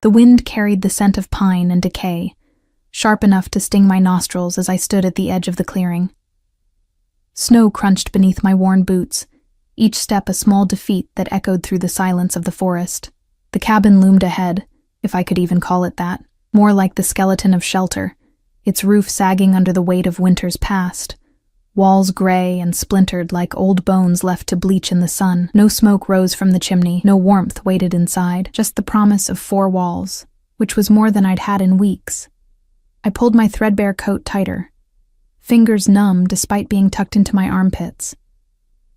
The wind carried the scent of pine and decay, sharp enough to sting my nostrils as I stood at the edge of the clearing. Snow crunched beneath my worn boots, each step a small defeat that echoed through the silence of the forest. The cabin loomed ahead, if I could even call it that, more like the skeleton of shelter, its roof sagging under the weight of winter's past, walls gray and splintered like old bones left to bleach in the sun. No smoke rose from the chimney, no warmth waited inside, just the promise of 4 walls, which was more than I'd had in weeks. I pulled my threadbare coat tighter, fingers numb despite being tucked into my armpits.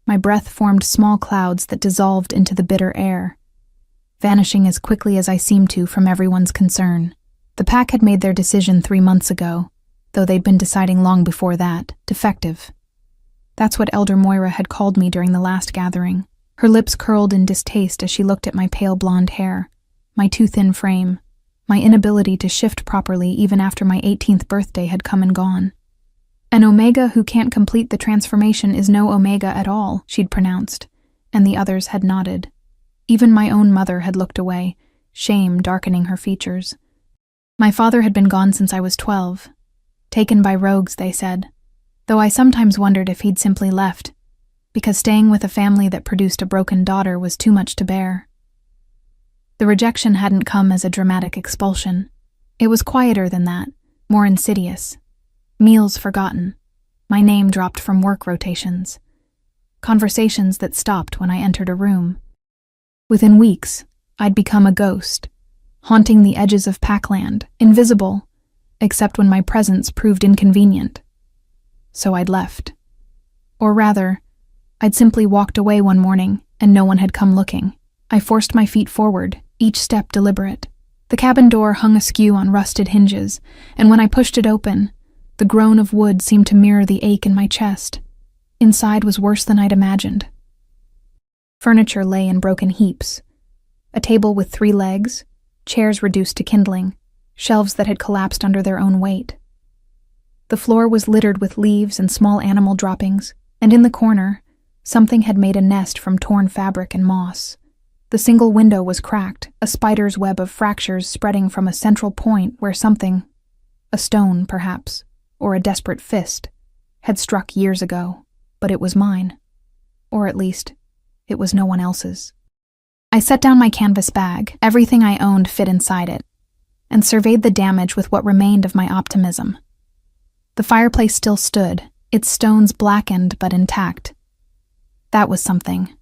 My breath formed small clouds that dissolved into the bitter air, vanishing as quickly as I seemed to from everyone's concern. The pack had made their decision 3 months ago, though they'd been deciding long before that, defective. That's what Elder Moira had called me during the last gathering. Her lips curled in distaste as she looked at my pale blonde hair, my too thin frame, my inability to shift properly even after my 18th birthday had come and gone. An Omega who can't complete the transformation is no Omega at all, she'd pronounced, and the others had nodded. Even my own mother had looked away, shame darkening her features. My father had been gone since I was 12. Taken by rogues, they said, though I sometimes wondered if he'd simply left, because staying with a family that produced a broken daughter was too much to bear. The rejection hadn't come as a dramatic expulsion. It was quieter than that, more insidious. Meals forgotten, my name dropped from work rotations, conversations that stopped when I entered a room. Within weeks, I'd become a ghost, haunting the edges of Packland, invisible, except when my presence proved inconvenient. So I'd left. Or rather, I'd simply walked away one morning and no one had come looking. I forced my feet forward, each step deliberate. The cabin door hung askew on rusted hinges, and when I pushed it open, the groan of wood seemed to mirror the ache in my chest. Inside was worse than I'd imagined. Furniture lay in broken heaps. A table with 3 legs, chairs reduced to kindling, shelves that had collapsed under their own weight. The floor was littered with leaves and small animal droppings, and in the corner, something had made a nest from torn fabric and moss. The single window was cracked, a spider's web of fractures spreading from a central point where something, a stone perhaps, or a desperate fist, had struck years ago, but it was mine. Or at least, it was no one else's. I set down my canvas bag, everything I owned fit inside it, and surveyed the damage with what remained of my optimism. The fireplace still stood, its stones blackened but intact. That was something.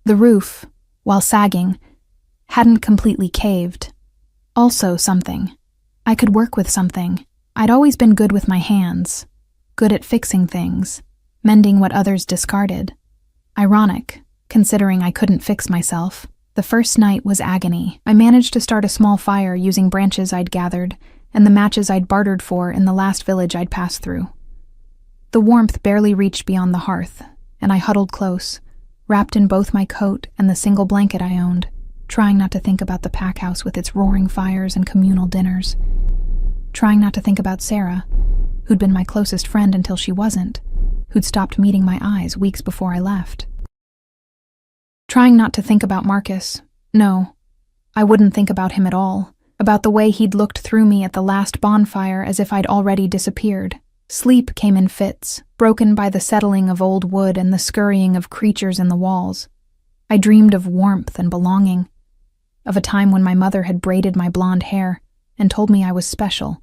The roof, while sagging, hadn't completely caved. Also something. I could work with something. I'd always been good with my hands, good at fixing things, mending what others discarded. Ironic, considering I couldn't fix myself. The first night was agony. I managed to start a small fire using branches I'd gathered and the matches I'd bartered for in the last village I'd passed through. The warmth barely reached beyond the hearth, and I huddled close, wrapped in both my coat and the single blanket I owned, trying not to think about the pack house with its roaring fires and communal dinners. Trying not to think about Sarah, who'd been my closest friend until she wasn't, who'd stopped meeting my eyes weeks before I left. Trying not to think about Marcus. No, I wouldn't think about him at all, about the way he'd looked through me at the last bonfire as if I'd already disappeared. Sleep came in fits, broken by the settling of old wood and the scurrying of creatures in the walls. I dreamed of warmth and belonging, of a time when my mother had braided my blonde hair and told me I was special,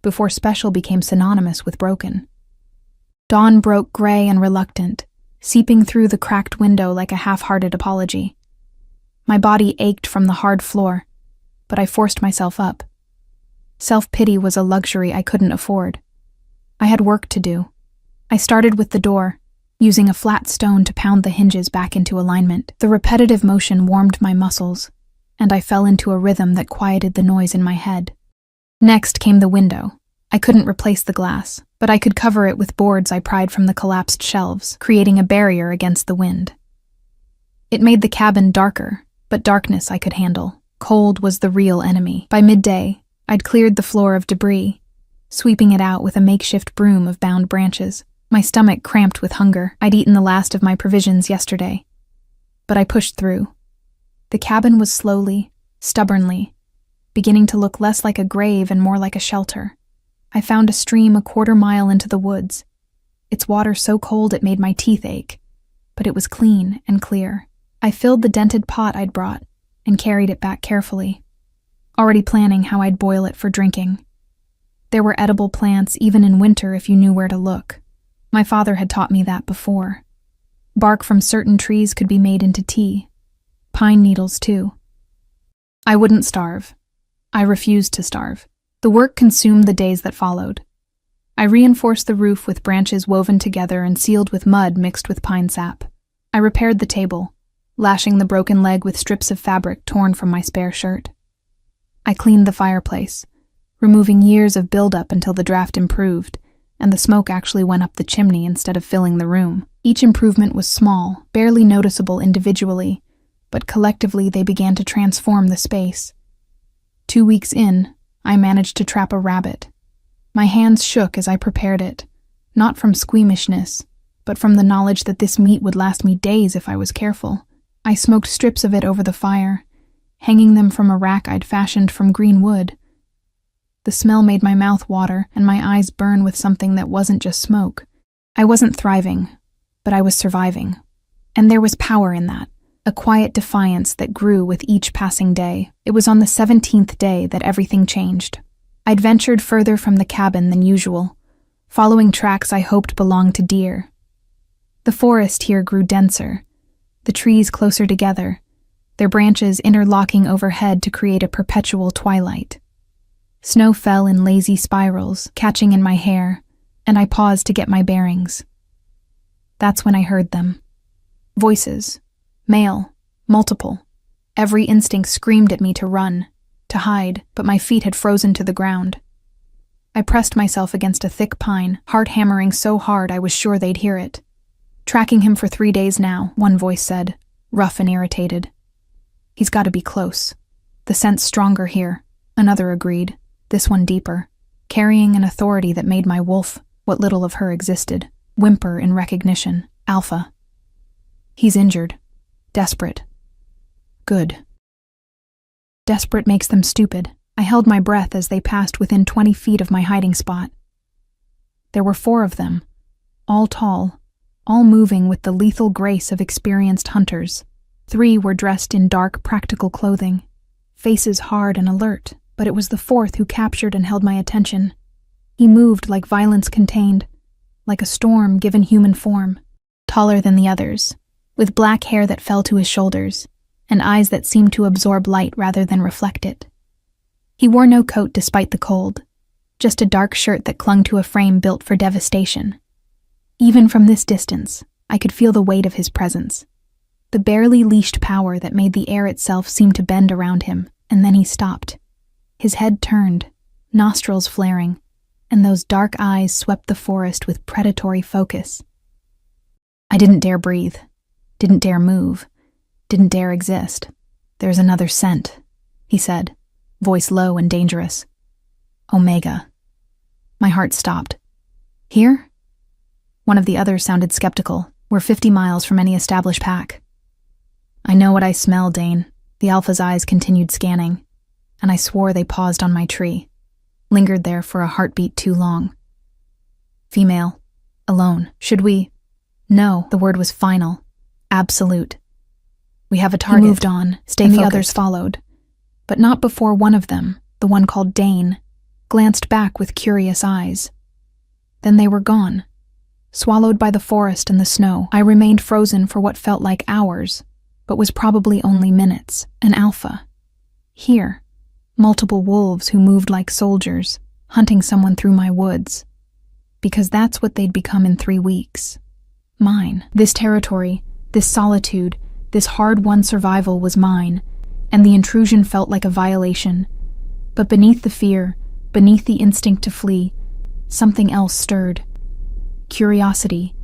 before special became synonymous with broken. Dawn broke gray and reluctant, seeping through the cracked window like a half-hearted apology. My body ached from the hard floor, but I forced myself up. Self-pity was a luxury I couldn't afford. I had work to do. I started with the door, using a flat stone to pound the hinges back into alignment. The repetitive motion warmed my muscles, and I fell into a rhythm that quieted the noise in my head. Next came the window. I couldn't replace the glass, but I could cover it with boards I pried from the collapsed shelves, creating a barrier against the wind. It made the cabin darker, but darkness I could handle. Cold was the real enemy. By midday, I'd cleared the floor of debris, sweeping it out with a makeshift broom of bound branches. My stomach cramped with hunger. I'd eaten the last of my provisions yesterday. But I pushed through. The cabin was slowly, stubbornly, beginning to look less like a grave and more like a shelter. I found a stream a quarter-mile into the woods, its water so cold it made my teeth ache, but it was clean and clear. I filled the dented pot I'd brought and carried it back carefully, already planning how I'd boil it for drinking. There were edible plants even in winter if you knew where to look. My father had taught me that before. Bark from certain trees could be made into tea. Pine needles, too. I wouldn't starve. I refused to starve. The work consumed the days that followed. I reinforced the roof with branches woven together and sealed with mud mixed with pine sap. I repaired the table, lashing the broken leg with strips of fabric torn from my spare shirt. I cleaned the fireplace, removing years of buildup until the draft improved, and the smoke actually went up the chimney instead of filling the room. Each improvement was small, barely noticeable individually, but collectively they began to transform the space. 2 weeks in, I managed to trap a rabbit. My hands shook as I prepared it, not from squeamishness, but from the knowledge that this meat would last me days if I was careful. I smoked strips of it over the fire, hanging them from a rack I'd fashioned from green wood. The smell made my mouth water and my eyes burn with something that wasn't just smoke. I wasn't thriving, but I was surviving. And there was power in that, a quiet defiance that grew with each passing day. It was on the 17th day that everything changed. I'd ventured further from the cabin than usual, following tracks I hoped belonged to deer. The forest here grew denser, the trees closer together, their branches interlocking overhead to create a perpetual twilight. Snow fell in lazy spirals, catching in my hair, and I paused to get my bearings. That's when I heard them. Voices. Male. Multiple. Every instinct screamed at me to run, to hide, but my feet had frozen to the ground. I pressed myself against a thick pine, heart hammering so hard I was sure they'd hear it. Tracking him for 3 days now, one voice said, rough and irritated. He's got to be close. The scent's stronger here, another agreed, this one deeper, carrying an authority that made my wolf, what little of her existed, whimper in recognition. Alpha. He's injured. Desperate. Good. Desperate makes them stupid. I held my breath as they passed within 20 feet of my hiding spot. There were 4 of them, all tall, all moving with the lethal grace of experienced hunters. 3 were dressed in dark, practical clothing, faces hard and alert, but it was the 4th who captured and held my attention. He moved like violence contained, like a storm given human form, taller than the others, with black hair that fell to his shoulders, and eyes that seemed to absorb light rather than reflect it. He wore no coat despite the cold, just a dark shirt that clung to a frame built for devastation. Even from this distance, I could feel the weight of his presence, the barely leashed power that made the air itself seem to bend around him, and then he stopped. His head turned, nostrils flaring, and those dark eyes swept the forest with predatory focus. I didn't dare breathe, didn't dare move, didn't dare exist. There's another scent, he said, voice low and dangerous. Omega. My heart stopped. Here? One of the others sounded skeptical. We're 50 miles from any established pack. I know what I smell, Dane. The Alpha's eyes continued scanning, and I swore they paused on my tree, lingered there for a heartbeat too long. Female. Alone. Should we? No, the word was final. Absolute. We have a target. He moved on, stay focused. The others followed, but not before one of them, the one called Dane, glanced back with curious eyes. Then they were gone, swallowed by the forest and the snow. I remained frozen for what felt like hours, but was probably only minutes. An Alpha. Here. Multiple wolves who moved like soldiers, hunting someone through my woods. Because that's what they'd become in 3 weeks. Mine. This territory, this solitude, this hard-won survival was mine, and the intrusion felt like a violation. But beneath the fear, beneath the instinct to flee, something else stirred. Curiosity.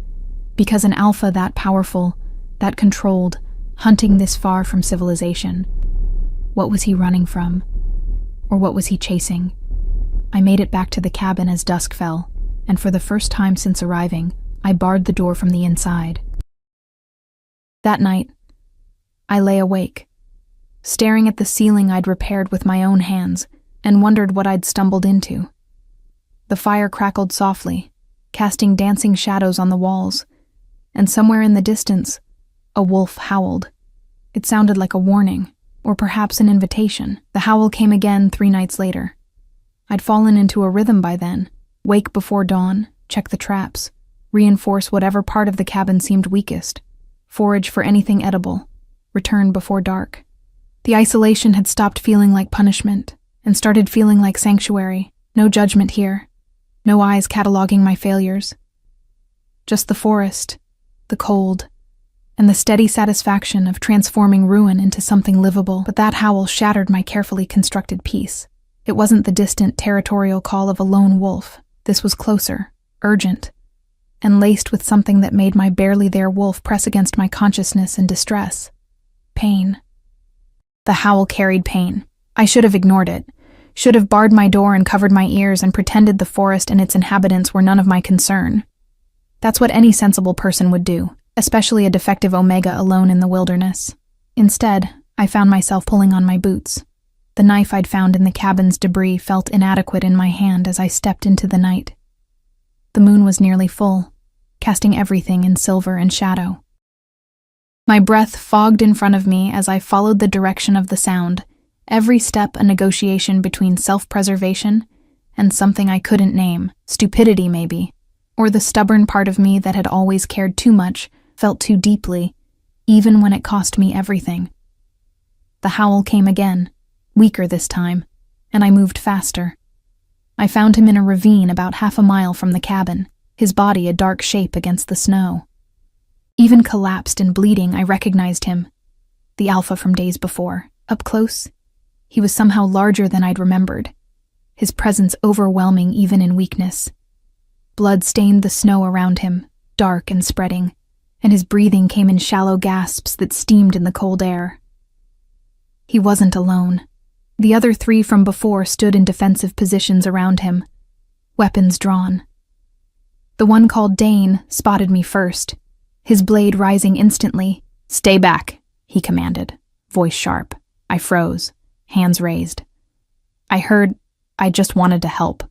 Because an Alpha that powerful, that controlled, hunting this far from civilization. What was he running from? Or what was he chasing? I made it back to the cabin as dusk fell, and for the first time since arriving, I barred the door from the inside. That night, I lay awake, staring at the ceiling I'd repaired with my own hands, and wondered what I'd stumbled into. The fire crackled softly, casting dancing shadows on the walls, and somewhere in the distance, a wolf howled. It sounded like a warning, or perhaps an invitation. The howl came again 3 nights later. I'd fallen into a rhythm by then: wake before dawn, check the traps, reinforce whatever part of the cabin seemed weakest, forage for anything edible, return before dark. The isolation had stopped feeling like punishment and started feeling like sanctuary. No judgment here, no eyes cataloging my failures. Just the forest, the cold, and the steady satisfaction of transforming ruin into something livable. But that howl shattered my carefully constructed peace. It wasn't the distant territorial call of a lone wolf. This was closer, urgent, and laced with something that made my barely there wolf press against my consciousness in distress. Pain. The howl carried pain. I should have ignored it, should have barred my door and covered my ears and pretended the forest and its inhabitants were none of my concern. That's what any sensible person would do, especially a defective Omega alone in the wilderness. Instead, I found myself pulling on my boots. The knife I'd found in the cabin's debris felt inadequate in my hand as I stepped into the night. The moon was nearly full, casting everything in silver and shadow. My breath fogged in front of me as I followed the direction of the sound, every step a negotiation between self-preservation and something I couldn't name, stupidity maybe, or the stubborn part of me that had always cared too much, felt too deeply, even when it cost me everything. The howl came again, weaker this time, and I moved faster. I found him in a ravine about 1/2 mile from the cabin, his body a dark shape against the snow. Even collapsed and bleeding, I recognized him. The Alpha from days before. Up close, he was somehow larger than I'd remembered, his presence overwhelming even in weakness. Blood stained the snow around him, dark and spreading, and his breathing came in shallow gasps that steamed in the cold air. He wasn't alone. The other 3 from before stood in defensive positions around him, weapons drawn. The one called Dane spotted me first, his blade rising instantly. "Stay back," he commanded, voice sharp. I froze, hands raised. I just wanted to help.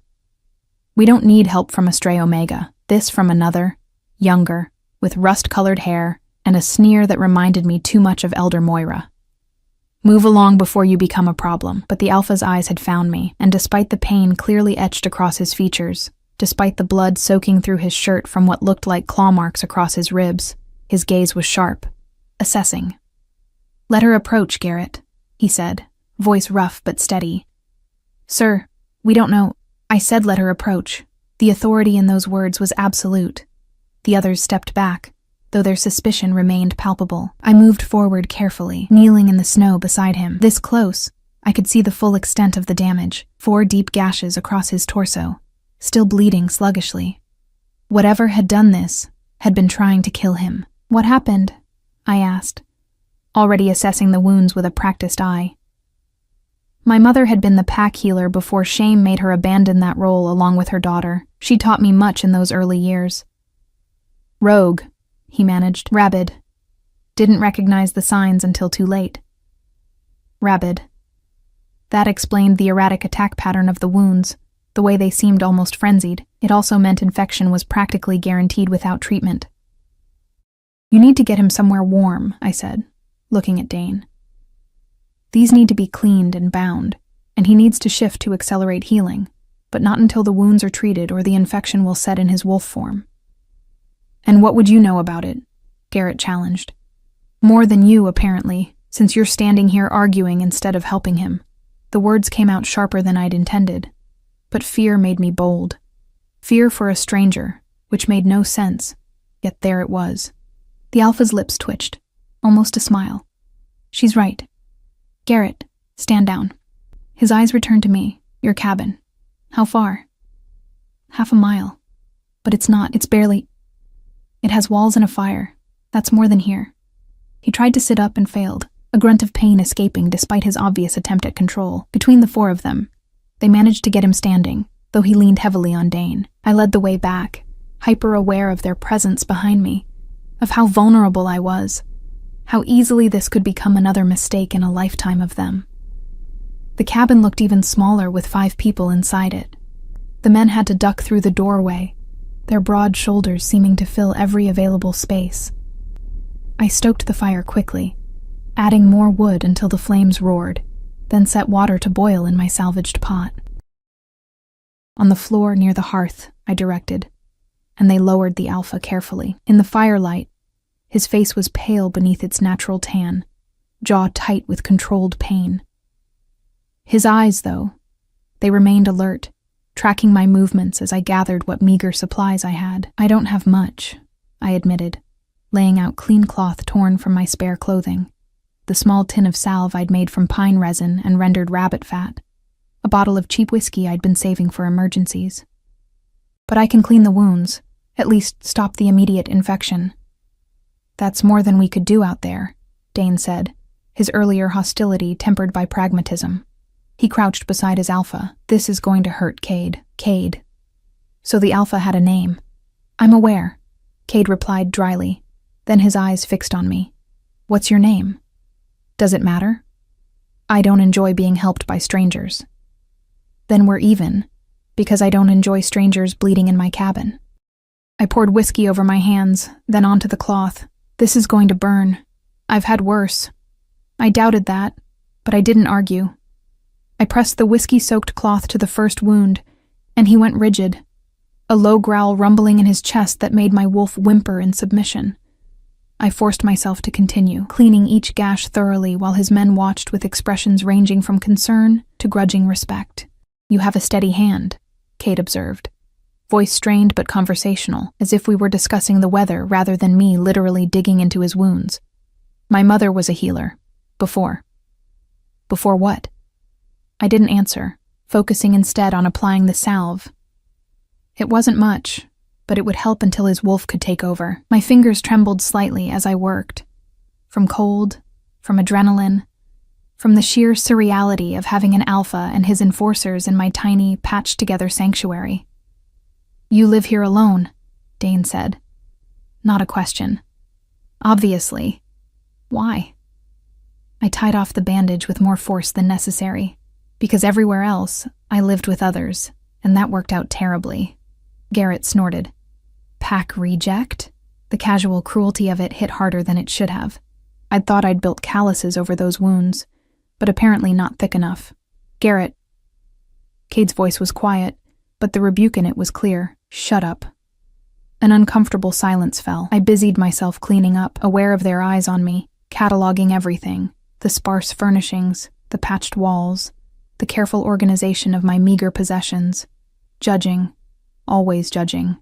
We don't need help from a stray Omega, this from another, younger, with rust-colored hair and a sneer that reminded me too much of Elder Moira. Move along before you become a problem. But the Alpha's eyes had found me, and despite the pain clearly etched across his features, despite the blood soaking through his shirt from what looked like claw marks across his ribs, his gaze was sharp, assessing. "Let her approach, Garrett," he said, voice rough but steady. "Sir, we don't know." I said let her approach. The authority in those words was absolute. The others stepped back, though their suspicion remained palpable. I moved forward carefully, kneeling in the snow beside him. This close, I could see the full extent of the damage, 4 deep gashes across his torso, still bleeding sluggishly. Whatever had done this had been trying to kill him. "What happened?" I asked, already assessing the wounds with a practiced eye. My mother had been the pack healer before shame made her abandon that role along with her daughter. She taught me much in those early years. "Rogue," he managed. "Rabid. Didn't recognize the signs until too late." Rabid. That explained the erratic attack pattern of the wounds, the way they seemed almost frenzied. It also meant infection was practically guaranteed without treatment. "You need to get him somewhere warm," I said, looking at Dane. "These need to be cleaned and bound, and he needs to shift to accelerate healing, but not until the wounds are treated or the infection will set in his wolf form." "And what would you know about it?" Garrett challenged. "More than you, apparently, since you're standing here arguing instead of helping him." The words came out sharper than I'd intended, but fear made me bold. Fear for a stranger, which made no sense, yet there it was. The Alpha's lips twitched, almost a smile. "She's right. Garrett, stand down." His eyes returned to me. "Your cabin. How far?" "1/2 mile. But it's not, it's barely. It has walls and a fire. That's more than here." He tried to sit up and failed, a grunt of pain escaping despite his obvious attempt at control. Between the 4 of them, they managed to get him standing, though he leaned heavily on Dane. I led the way back, hyper-aware of their presence behind me, of how vulnerable I was, How easily this could become another mistake in a lifetime of them. The cabin looked even smaller with 5 people inside it. The men had to duck through the doorway, their broad shoulders seeming to fill every available space. I stoked the fire quickly, adding more wood until the flames roared, then set water to boil in my salvaged pot. On the floor near the hearth, I directed, and they lowered the alpha carefully. In the firelight, his face was pale beneath its natural tan, jaw tight with controlled pain. His eyes, though, they remained alert, tracking my movements as I gathered what meager supplies I had. I don't have much, I admitted, laying out clean cloth torn from my spare clothing, the small tin of salve I'd made from pine resin and rendered rabbit fat, a bottle of cheap whiskey I'd been saving for emergencies. But I can clean the wounds, at least stop the immediate infection. That's more than we could do out there, Dane said, his earlier hostility tempered by pragmatism. He crouched beside his alpha. This is going to hurt Cade. Cade. So the alpha had a name. I'm aware, Cade replied dryly, then his eyes fixed on me. What's your name? Does it matter? I don't enjoy being helped by strangers. Then we're even, because I don't enjoy strangers bleeding in my cabin. I poured whiskey over my hands, then onto the cloth. This is going to burn. I've had worse. I doubted that, but I didn't argue. I pressed the whiskey-soaked cloth to the first wound, and he went rigid, a low growl rumbling in his chest that made my wolf whimper in submission. I forced myself to continue, cleaning each gash thoroughly while his men watched with expressions ranging from concern to grudging respect. You have a steady hand, Cade observed, voice strained but conversational, as if we were discussing the weather rather than me literally digging into his wounds. My mother was a healer. Before. Before what? I didn't answer, focusing instead on applying the salve. It wasn't much, but it would help until his wolf could take over. My fingers trembled slightly as I worked. From cold, from adrenaline, from the sheer surreality of having an alpha and his enforcers in my tiny, patched-together sanctuary. You live here alone, Dane said. Not a question. Obviously. Why? I tied off the bandage with more force than necessary, because everywhere else I lived with others, and that worked out terribly. Garrett snorted. Pack reject? The casual cruelty of it hit harder than it should have. I'd thought I'd built calluses over those wounds, but apparently not thick enough. Garrett. Cade's voice was quiet, but the rebuke in it was clear. Shut up. An uncomfortable silence fell. I busied myself cleaning up, aware of their eyes on me, cataloging everything, the sparse furnishings, the patched walls, the careful organization of my meager possessions, judging, always judging.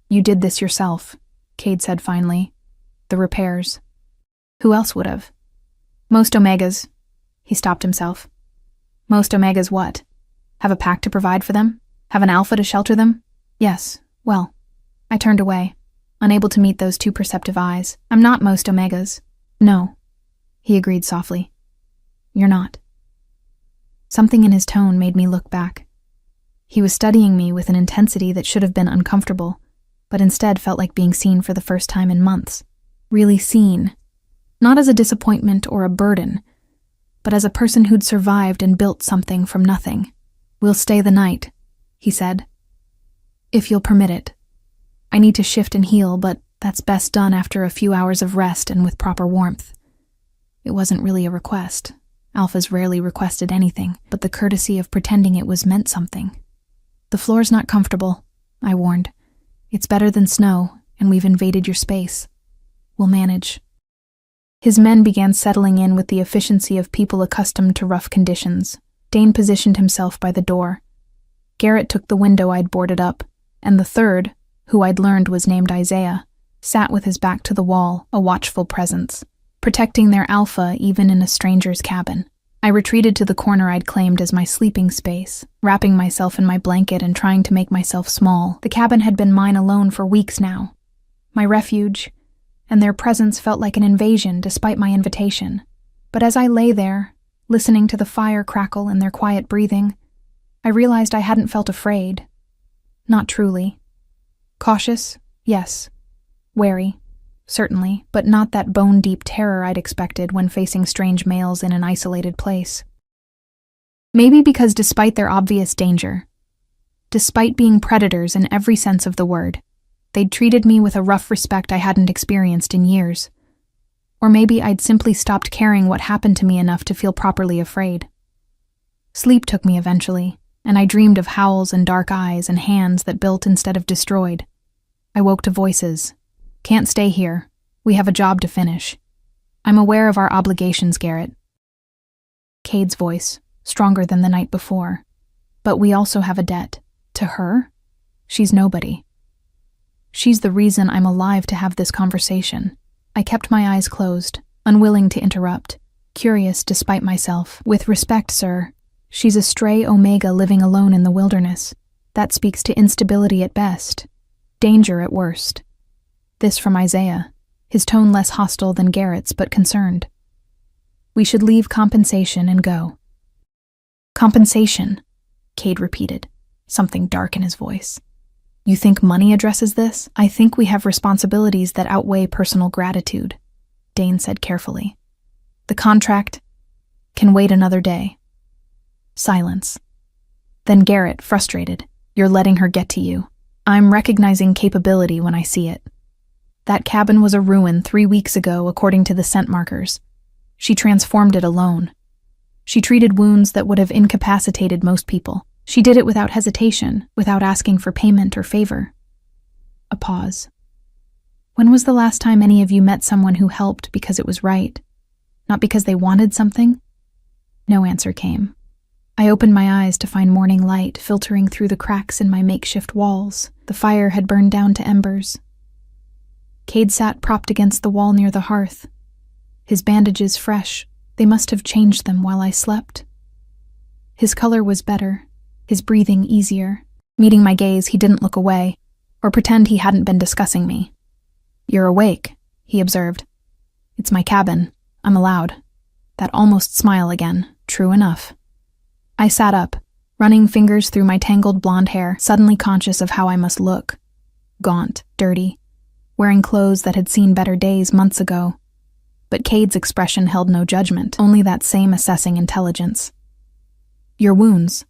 You did this yourself, Cade said finally. The repairs. Who else would have? Most Omegas. He stopped himself. Most Omegas what? Have a pack to provide for them? Have an alpha to shelter them? Yes, well. I turned away, unable to meet those 2 perceptive eyes. I'm not most Omegas. No, he agreed softly. You're not. Something in his tone made me look back. He was studying me with an intensity that should have been uncomfortable, but instead felt like being seen for the first time in months. Really seen. Not as a disappointment or a burden, but as a person who'd survived and built something from nothing. We'll stay the night, he said. If you'll permit it. I need to shift and heal, but that's best done after a few hours of rest and with proper warmth. It wasn't really a request. Alphas rarely requested anything, but the courtesy of pretending it was meant something. The floor's not comfortable, I warned. It's better than snow, and we've invaded your space. We'll manage. His men began settling in with the efficiency of people accustomed to rough conditions. Dane positioned himself by the door. Garrett took the window I'd boarded up, and the third, who I'd learned was named Isaiah, sat with his back to the wall, a watchful presence, protecting their alpha even in a stranger's cabin. I retreated to the corner I'd claimed as my sleeping space, wrapping myself in my blanket and trying to make myself small. The cabin had been mine alone for weeks now. My refuge, and their presence felt like an invasion despite my invitation. But as I lay there, listening to the fire crackle and their quiet breathing, I realized I hadn't felt afraid. Not truly. Cautious, yes. Wary, certainly, but not that bone-deep terror I'd expected when facing strange males in an isolated place. Maybe because despite their obvious danger, despite being predators in every sense of the word, they'd treated me with a rough respect I hadn't experienced in years. Or maybe I'd simply stopped caring what happened to me enough to feel properly afraid. Sleep took me eventually, and I dreamed of howls and dark eyes and hands that built instead of destroyed. I woke to voices. "Can't stay here. We have a job to finish. I'm aware of our obligations, Garrett." Cade's voice, stronger than the night before. "But we also have a debt. To her? She's nobody. She's the reason I'm alive to have this conversation." I kept my eyes closed, unwilling to interrupt, curious despite myself. "With respect, sir, she's a stray Omega living alone in the wilderness. That speaks to instability at best, danger at worst." This from Isaiah, his tone less hostile than Garrett's but concerned. "We should leave compensation and go." "Compensation," Cade repeated, something dark in his voice. "You think money addresses this? I think we have responsibilities that outweigh personal gratitude," Dane said carefully. "The contract can wait another day." Silence. Then Garrett, frustrated, "You're letting her get to you. I'm recognizing capability when I see it. That cabin was a ruin 3 weeks ago, according to the scent markers. She transformed it alone. She treated wounds that would have incapacitated most people. She did it without hesitation, without asking for payment or favor." A pause. "When was the last time any of you met someone who helped because it was right, not because they wanted something?" No answer came. I opened my eyes to find morning light filtering through the cracks in my makeshift walls. The fire had burned down to embers. Cade sat propped against the wall near the hearth. His bandages fresh. They must have changed them while I slept. His color was better, his breathing easier. Meeting my gaze, he didn't look away, or pretend he hadn't been discussing me. "You're awake," he observed. "It's my cabin. I'm allowed." That almost smile again. True enough. I sat up, running fingers through my tangled blonde hair, suddenly conscious of how I must look. Gaunt, dirty, wearing clothes that had seen better days months ago. But Cade's expression held no judgment, only that same assessing intelligence. "Your wounds?"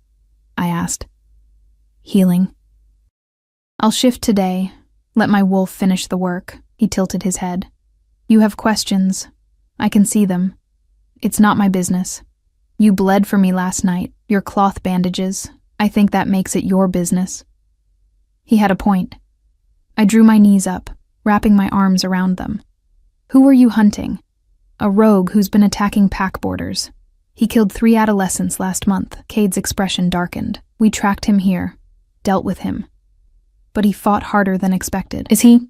I asked. "Healing. I'll shift today. Let my wolf finish the work." He tilted his head. "You have questions. I can see them. It's not my business. You bled for me last night, your cloth bandages. I think that makes it your business." He had a point. I drew my knees up, wrapping my arms around them. "Who were you hunting?" "A rogue who's been attacking pack boarders. He killed 3 adolescents last month." Cade's expression darkened. "We tracked him here, dealt with him. But he fought harder than expected." "Is he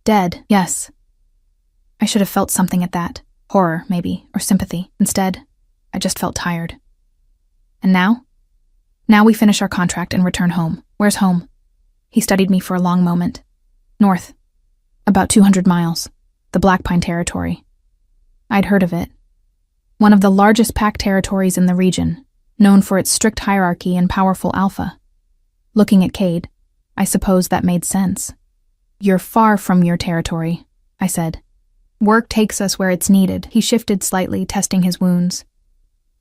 dead?" "Yes." I should have felt something at that. Horror, maybe, or sympathy. Instead, I just felt tired. "And now?" "Now we finish our contract and return home." "Where's home?" He studied me for a long moment. "North. About 200 miles. The Black Pine Territory." I'd heard of it. One of the largest pack territories in the region, known for its strict hierarchy and powerful alpha. Looking at Cade, I suppose that made sense. "You're far from your territory," I said. "Work takes us where it's needed." He shifted slightly, testing his wounds.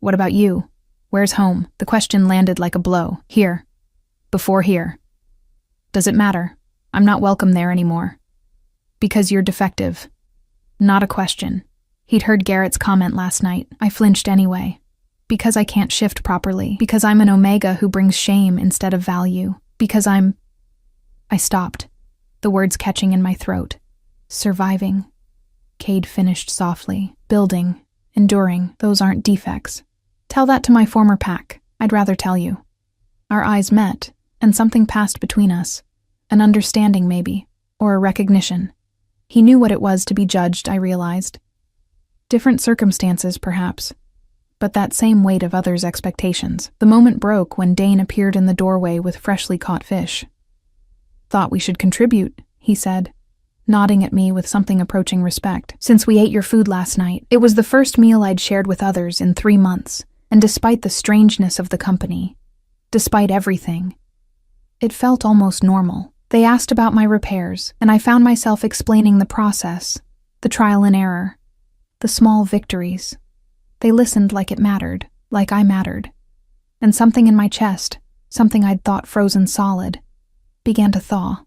"What about you? Where's home?" The question landed like a blow. "Here. Before here." "Does it matter? I'm not welcome there anymore." "Because you're defective." Not a question. He'd heard Garrett's comment last night. I flinched anyway. "Because I can't shift properly. Because I'm an Omega who brings shame instead of value. Because I'm—" I stopped, the words catching in my throat. "Surviving." Cade finished softly. "Building. Enduring. Those aren't defects. Tell that to my former pack. I'd rather tell you." Our eyes met, and something passed between us. An understanding, maybe, or a recognition. He knew what it was to be judged, I realized. Different circumstances, perhaps, but that same weight of others' expectations. The moment broke when Dane appeared in the doorway with freshly caught fish. "Thought we should contribute," he said, nodding at me with something approaching respect. "Since we ate your food last night, it was the first meal I'd shared with others in 3 months, and despite the strangeness of the company, despite everything, it felt almost normal. They asked about my repairs, and I found myself explaining the process, the trial and error, the small victories. They listened like it mattered, like I mattered. And something in my chest, something I'd thought frozen solid, began to thaw.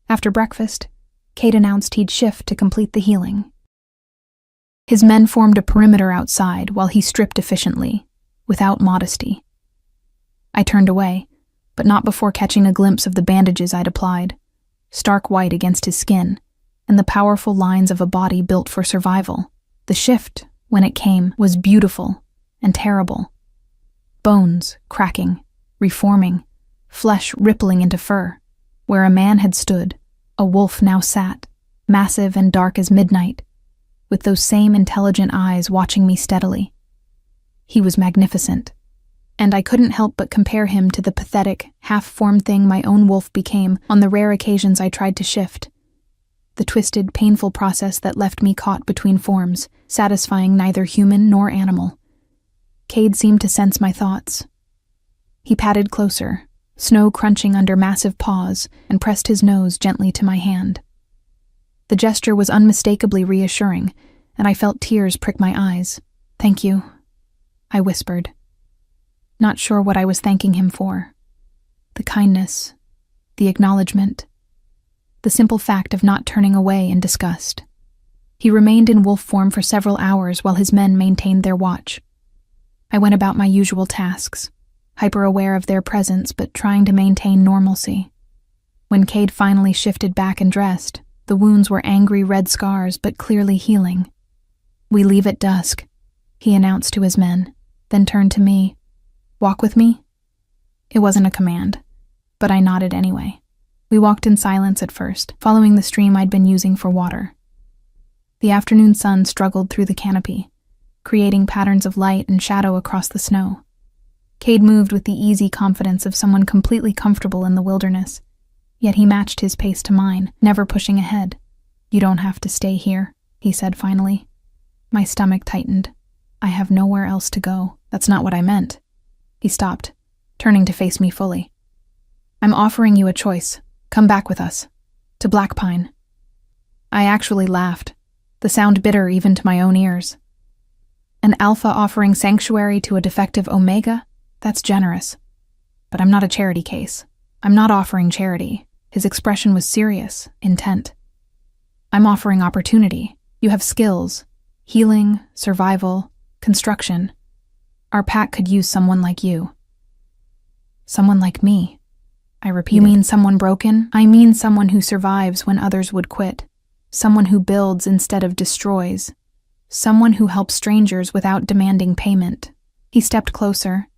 After breakfast, Cade announced he'd shift to complete the healing. His men formed a perimeter outside while he stripped efficiently, without modesty. I turned away, but not before catching a glimpse of the bandages I'd applied, stark white against his skin, and the powerful lines of a body built for survival. The shift, when it came, was beautiful and terrible. Bones cracking, reforming, flesh rippling into fur. Where a man had stood, a wolf now sat, massive and dark as midnight, with those same intelligent eyes watching me steadily. He was magnificent, and I couldn't help but compare him to the pathetic, half-formed thing my own wolf became on the rare occasions I tried to shift. The twisted, painful process that left me caught between forms, satisfying neither human nor animal. Cade seemed to sense my thoughts. He patted closer, snow crunching under massive paws, and pressed his nose gently to my hand. The gesture was unmistakably reassuring, and I felt tears prick my eyes. "Thank you," I whispered, not sure what I was thanking him for. The kindness, the acknowledgement, the simple fact of not turning away in disgust. He remained in wolf form for several hours while his men maintained their watch. I went about my usual tasks, hyper-aware of their presence but trying to maintain normalcy. When Cade finally shifted back and dressed, the wounds were angry red scars but clearly healing. "We leave at dusk," he announced to his men, then turned to me. "Walk with me?" It wasn't a command, but I nodded anyway. We walked in silence at first, following the stream I'd been using for water. The afternoon sun struggled through the canopy, creating patterns of light and shadow across the snow. Cade moved with the easy confidence of someone completely comfortable in the wilderness, yet he matched his pace to mine, never pushing ahead. "You don't have to stay here," he said finally. My stomach tightened. "I have nowhere else to go." "That's not what I meant." He stopped, turning to face me fully. "I'm offering you a choice. Come back with us. To Black Pine." I actually laughed, the sound bitter even to my own ears. An alpha offering sanctuary to a defective omega? That's generous. But I'm not a charity case. I'm not offering charity. His expression was serious, intent. I'm offering opportunity. You have skills. Healing, survival, construction. Our pack could use someone like you. Someone like me, I repeated. "You mean someone broken?" "I mean someone who survives when others would quit. Someone who builds instead of destroys. Someone who helps strangers without demanding payment." He stepped closer,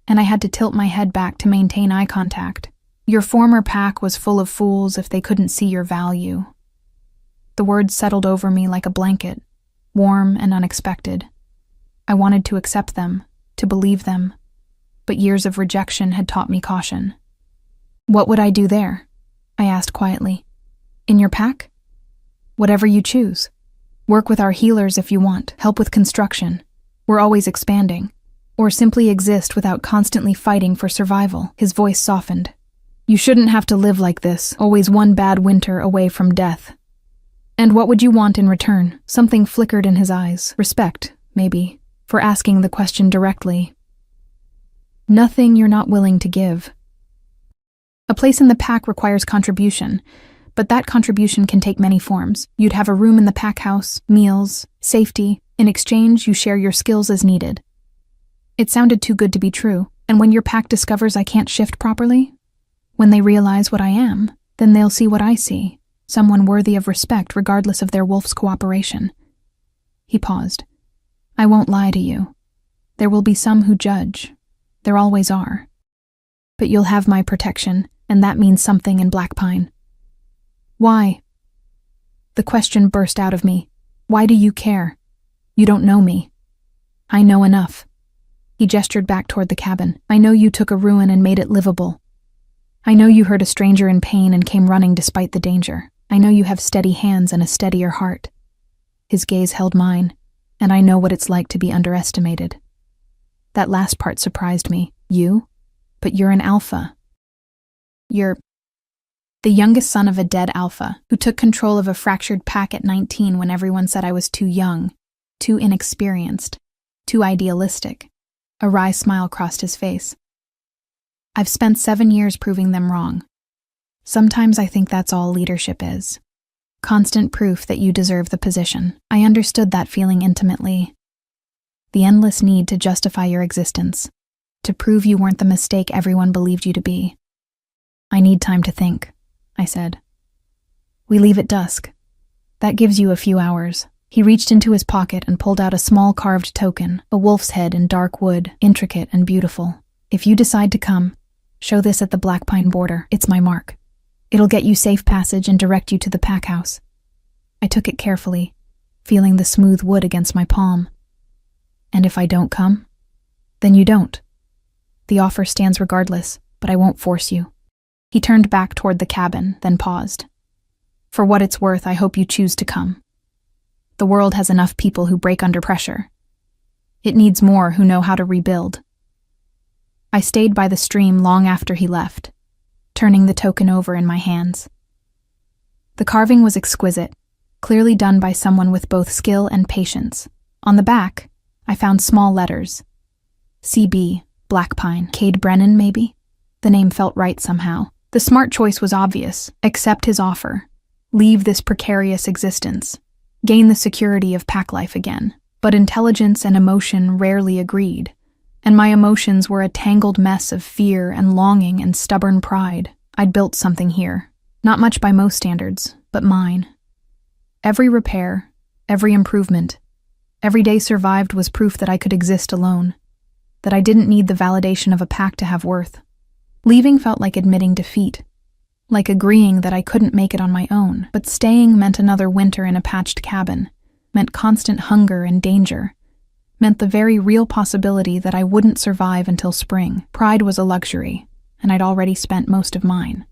and I had to tilt my head back to maintain eye contact. "Your former pack was full of fools if they couldn't see your value." The words settled over me like a blanket, warm and unexpected. I wanted to accept them, to believe them, but years of rejection had taught me caution. "What would I do there?" I asked quietly. "In your pack?" "Whatever you choose. Work with our healers if you want, help with construction. We're always expanding. Or simply exist without constantly fighting for survival." His voice softened. "You shouldn't have to live like this, always one bad winter away from death." "And what would you want in return?" Something flickered in his eyes. Respect, maybe, for asking the question directly. "Nothing you're not willing to give." A place in the pack requires contribution, but that contribution can take many forms. You'd have a room in the pack house, meals, safety. In exchange, you share your skills as needed. It sounded too good to be true, and when your pack discovers I can't shift properly, when they realize what I am, then they'll see what I see, someone worthy of respect regardless of their wolf's cooperation. He paused. "I won't lie to you. There will be some who judge. There always are. But you'll have my protection, and that means something in Black Pine." "Why?" The question burst out of me. "Why do you care? You don't know me." "I know enough." He gestured back toward the cabin. "I know you took a ruin and made it livable. I know you heard a stranger in pain and came running despite the danger. I know you have steady hands and a steadier heart." His gaze held mine, and I know what it's like to be underestimated. That last part surprised me. "You? But you're an alpha. You're..." The youngest son of a dead alpha, who took control of a fractured pack at 19 when everyone said I was too young, too inexperienced, too idealistic. A wry smile crossed his face. I've spent 7 years proving them wrong. Sometimes I think that's all leadership is. Constant proof that you deserve the position. I understood that feeling intimately. The endless need to justify your existence, to prove you weren't the mistake everyone believed you to be. I need time to think, I said. We leave at dusk. That gives you a few hours. He reached into his pocket and pulled out a small carved token, a wolf's head in dark wood, intricate and beautiful. If you decide to come, show this at the black pine border. It's my mark. It'll get you safe passage and direct you to the pack house. I took it carefully, feeling the smooth wood against my palm. And if I don't come, then you don't. The offer stands regardless, but I won't force you. He turned back toward the cabin, then paused. For what it's worth, I hope you choose to come. The world has enough people who break under pressure. It needs more who know how to rebuild. I stayed by the stream long after he left, turning the token over in my hands. The carving was exquisite, clearly done by someone with both skill and patience. On the back, I found small letters. CB, Black Pine. Cade Brennan, maybe? The name felt right somehow. The smart choice was obvious. Accept his offer. Leave this precarious existence. Gain the security of pack life again. But intelligence and emotion rarely agreed, and my emotions were a tangled mess of fear and longing and stubborn pride. I'd built something here. Not much by most standards, but mine. Every repair, every improvement, every day survived was proof that I could exist alone, that I didn't need the validation of a pack to have worth. Leaving felt like admitting defeat, like agreeing that I couldn't make it on my own, but staying meant another winter in a patched cabin, meant constant hunger and danger, meant the very real possibility that I wouldn't survive until spring. Pride was a luxury, and I'd already spent most of mine.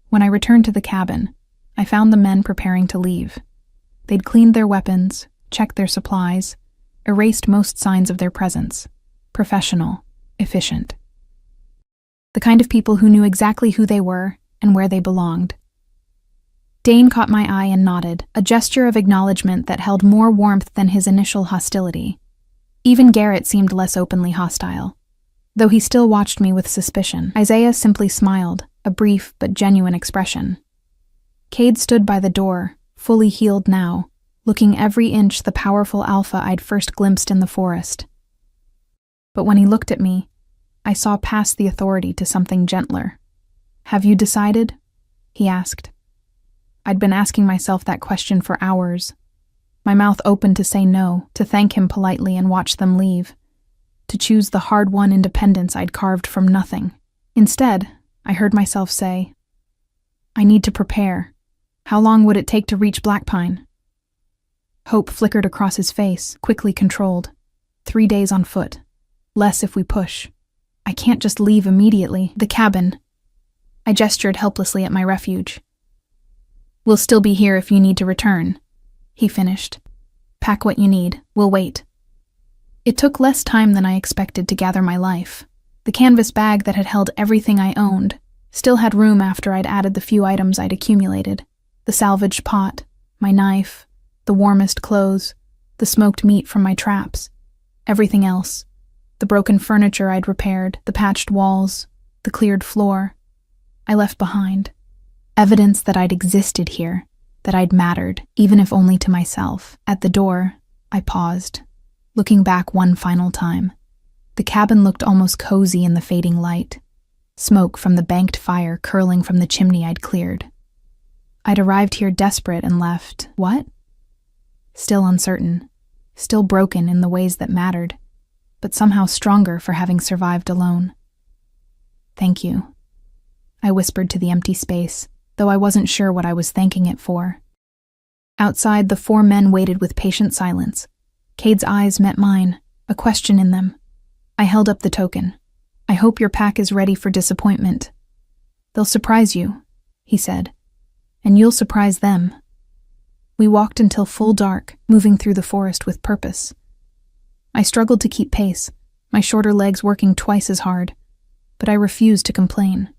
When I returned to the cabin, I found the men preparing to leave. They'd cleaned their weapons, checked their supplies, erased most signs of their presence. Professional, efficient. The kind of people who knew exactly who they were and where they belonged. Dane caught my eye and nodded, a gesture of acknowledgement that held more warmth than his initial hostility. Even Garrett seemed less openly hostile, though he still watched me with suspicion. Isaiah simply smiled, a brief but genuine expression. Cade stood by the door, fully healed now, looking every inch the powerful alpha I'd first glimpsed in the forest. But when he looked at me, I saw past the authority to something gentler. Have you decided? He asked. I'd been asking myself that question for hours. My mouth open to say no, to thank him politely and watch them leave, to choose the hard-won independence I'd carved from nothing. Instead, I heard myself say, I need to prepare. How long would it take to reach Black Pine? Hope flickered across his face, quickly controlled. 3 days on foot. Less if we push. I can't just leave immediately. The cabin. I gestured helplessly at my refuge. We'll still be here if you need to return, he finished. Pack what you need. We'll wait. It took less time than I expected to gather my life. The canvas bag that had held everything I owned still had room after I'd added the few items I'd accumulated. The salvaged pot, my knife, the warmest clothes, the smoked meat from my traps. Everything else. The broken furniture I'd repaired, the patched walls, the cleared floor. I left behind. Evidence that I'd existed here, that I'd mattered, even if only to myself. At the door, I paused, looking back one final time. The cabin looked almost cozy in the fading light, smoke from the banked fire curling from the chimney I'd cleared. I'd arrived here desperate and left, what? Still uncertain, still broken in the ways that mattered, but somehow stronger for having survived alone. Thank you, I whispered to the empty space, though I wasn't sure what I was thanking it for. Outside, the 4 men waited with patient silence. Cade's eyes met mine, a question in them. I held up the token. I hope your pack is ready for disappointment. They'll surprise you, he said, and you'll surprise them. We walked until full dark, moving through the forest with purpose. I struggled to keep pace, my shorter legs working twice as hard, but I refused to complain.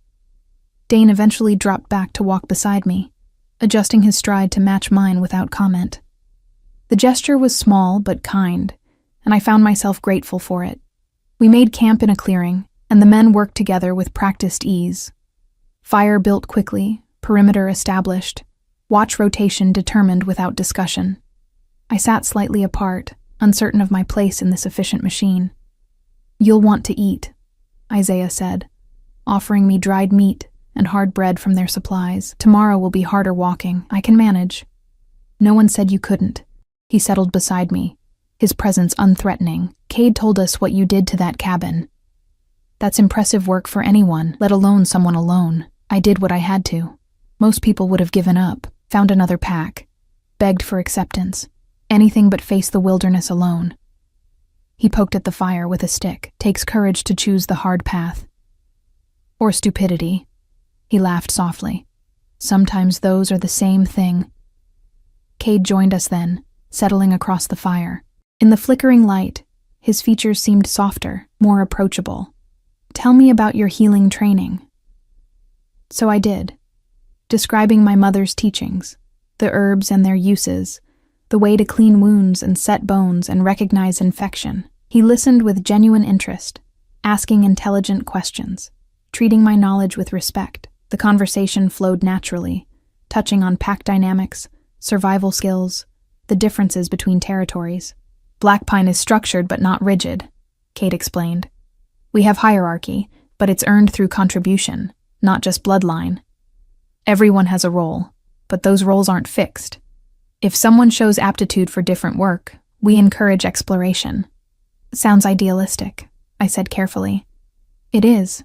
Dane eventually dropped back to walk beside me, adjusting his stride to match mine without comment. The gesture was small but kind, and I found myself grateful for it. We made camp in a clearing, and the men worked together with practiced ease. Fire built quickly, perimeter established, watch rotation determined without discussion. I sat slightly apart, uncertain of my place in this efficient machine. "You'll want to eat," Isaiah said, offering me dried meat and hard bread from their supplies. "Tomorrow will be harder walking. I can manage." "No one said you couldn't." He settled beside me, his presence unthreatening. "Cade told us what you did to that cabin. That's impressive work for anyone, let alone someone alone. I did what I had to. Most people would have given up, found another pack, begged for acceptance, anything but face the wilderness alone." He poked at the fire with a stick. "Takes courage to choose the hard path." "Or stupidity." He laughed softly. "Sometimes those are the same thing." Cade joined us then, settling across the fire. In the flickering light, his features seemed softer, more approachable. "Tell me about your healing training." So I did, describing my mother's teachings, the herbs and their uses, the way to clean wounds and set bones and recognize infection. He listened with genuine interest, asking intelligent questions, treating my knowledge with respect. The conversation flowed naturally, touching on pack dynamics, survival skills, the differences between territories. "Black Pine is structured but not rigid," Cade explained. "We have hierarchy, but it's earned through contribution, not just bloodline. Everyone has a role, but those roles aren't fixed. If someone shows aptitude for different work, we encourage exploration." "Sounds idealistic," I said carefully. "It is.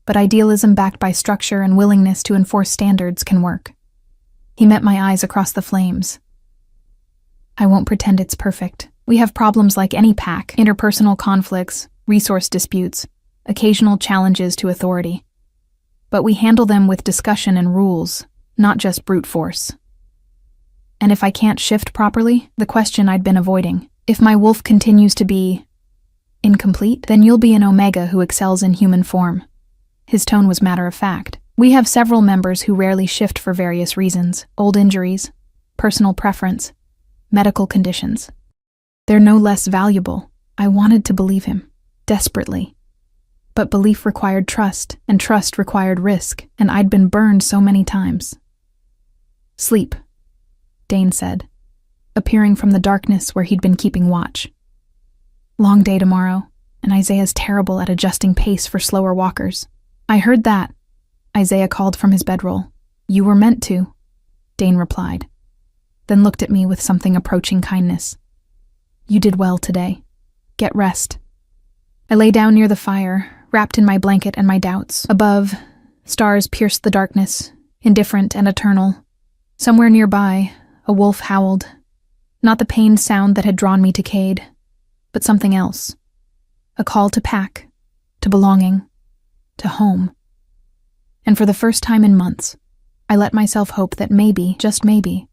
But idealism backed by structure and willingness to enforce standards can work." He met my eyes across the flames. "I won't pretend it's perfect. We have problems like any pack, interpersonal conflicts, resource disputes, occasional challenges to authority. But we handle them with discussion and rules, not just brute force. And if I can't shift properly, the question I'd been avoiding, if my wolf continues to be incomplete, then you'll be an Omega who excels in human form." His tone was matter-of-fact. "We have several members who rarely shift for various reasons: old injuries, personal preference, medical conditions. They're no less valuable." I wanted to believe him, desperately. But belief required trust, and trust required risk, and I'd been burned so many times. "Sleep," Dane said, appearing from the darkness where he'd been keeping watch. "Long day tomorrow, and Isaiah's terrible at adjusting pace for slower walkers." "I heard that," Isaiah called from his bedroll. "You were meant to," Dane replied, then looked at me with something approaching kindness. "You did well today. Get rest." I lay down near the fire, wrapped in my blanket and my doubts. Above, stars pierced the darkness, indifferent and eternal. Somewhere nearby, a wolf howled. Not the pained sound that had drawn me to Cade, but something else. A call to pack, to belonging, to home. And for the first time in months, I let myself hope that maybe, just maybe,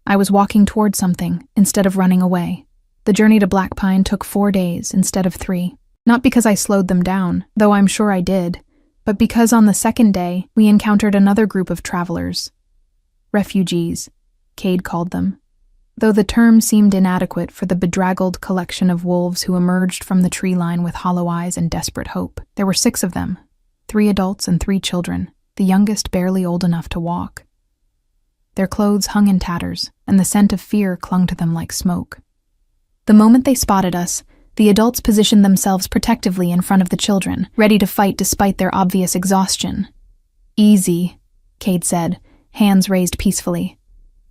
I was walking toward something instead of running away. The journey to Black Pine took 4 days instead of 3. Not because I slowed them down, though I'm sure I did, but because on the second day, we encountered another group of travelers. Refugees, Cade called them. Though the term seemed inadequate for the bedraggled collection of wolves who emerged from the tree line with hollow eyes and desperate hope. There were 6 of them, 3 adults and 3 children, the youngest barely old enough to walk. Their clothes hung in tatters, and the scent of fear clung to them like smoke. The moment they spotted us, the adults positioned themselves protectively in front of the children, ready to fight despite their obvious exhaustion. "Easy," Cade said, hands raised peacefully.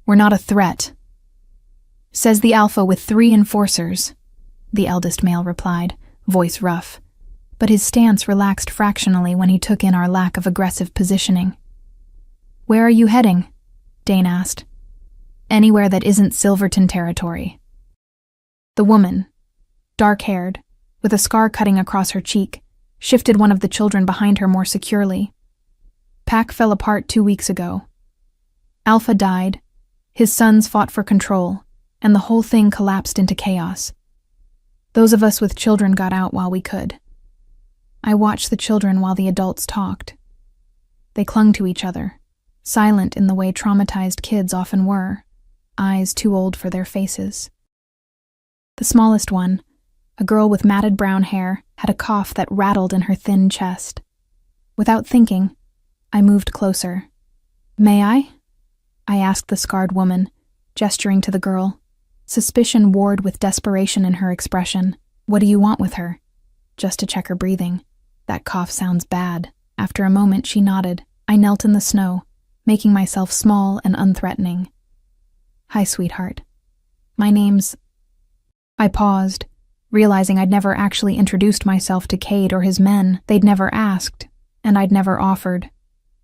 "We're not a threat." "Says the alpha with 3 enforcers," the eldest male replied, voice rough. But his stance relaxed fractionally when he took in our lack of aggressive positioning. "Where are you heading?" Dane asked. "Anywhere that isn't Silverton territory." The woman, dark-haired, with a scar cutting across her cheek, shifted one of the children behind her more securely. "Pack fell apart 2 weeks ago. Alpha died, his sons fought for control, and the whole thing collapsed into chaos. Those of us with children got out while we could." I watched the children while the adults talked. They clung to each other, silent in the way traumatized kids often were, eyes too old for their faces. The smallest one, a girl with matted brown hair, had a cough that rattled in her thin chest. Without thinking, I moved closer. "May I?" I asked the scarred woman, gesturing to the girl. Suspicion warred with desperation in her expression. "What do you want with her?" "Just to check her breathing. That cough sounds bad." After a moment, she nodded. I knelt in the snow, making myself small and unthreatening. "Hi, sweetheart. My name's—" I paused, realizing I'd never actually introduced myself to Cade or his men. They'd never asked, and I'd never offered.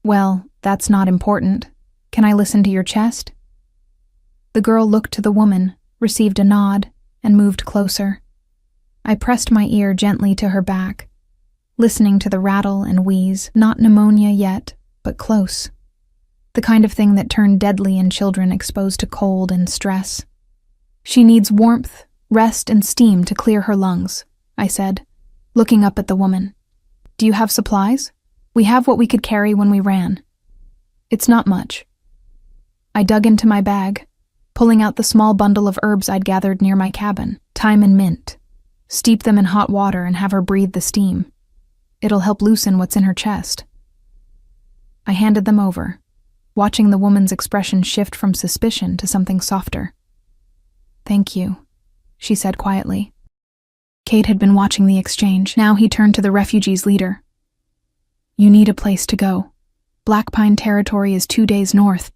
"Well, that's not important. Can I listen to your chest?" The girl looked to the woman, received a nod, and moved closer. I pressed my ear gently to her back, listening to the rattle and wheeze, not pneumonia yet, but close. The kind of thing that turned deadly in children exposed to cold and stress. "She needs warmth, rest, and steam to clear her lungs," I said, looking up at the woman. "Do you have supplies? We have what we could carry when we ran." "It's not much." I dug into my bag, pulling out the small bundle of herbs I'd gathered near my cabin. "Thyme and mint. Steep them in hot water and have her breathe the steam. It'll help loosen what's in her chest." I handed them over, watching the woman's expression shift from suspicion to something softer. "Thank you," she said quietly. Cade had been watching the exchange. Now he turned to the refugees' leader. "You need a place to go. Black Pine territory is 2 days north.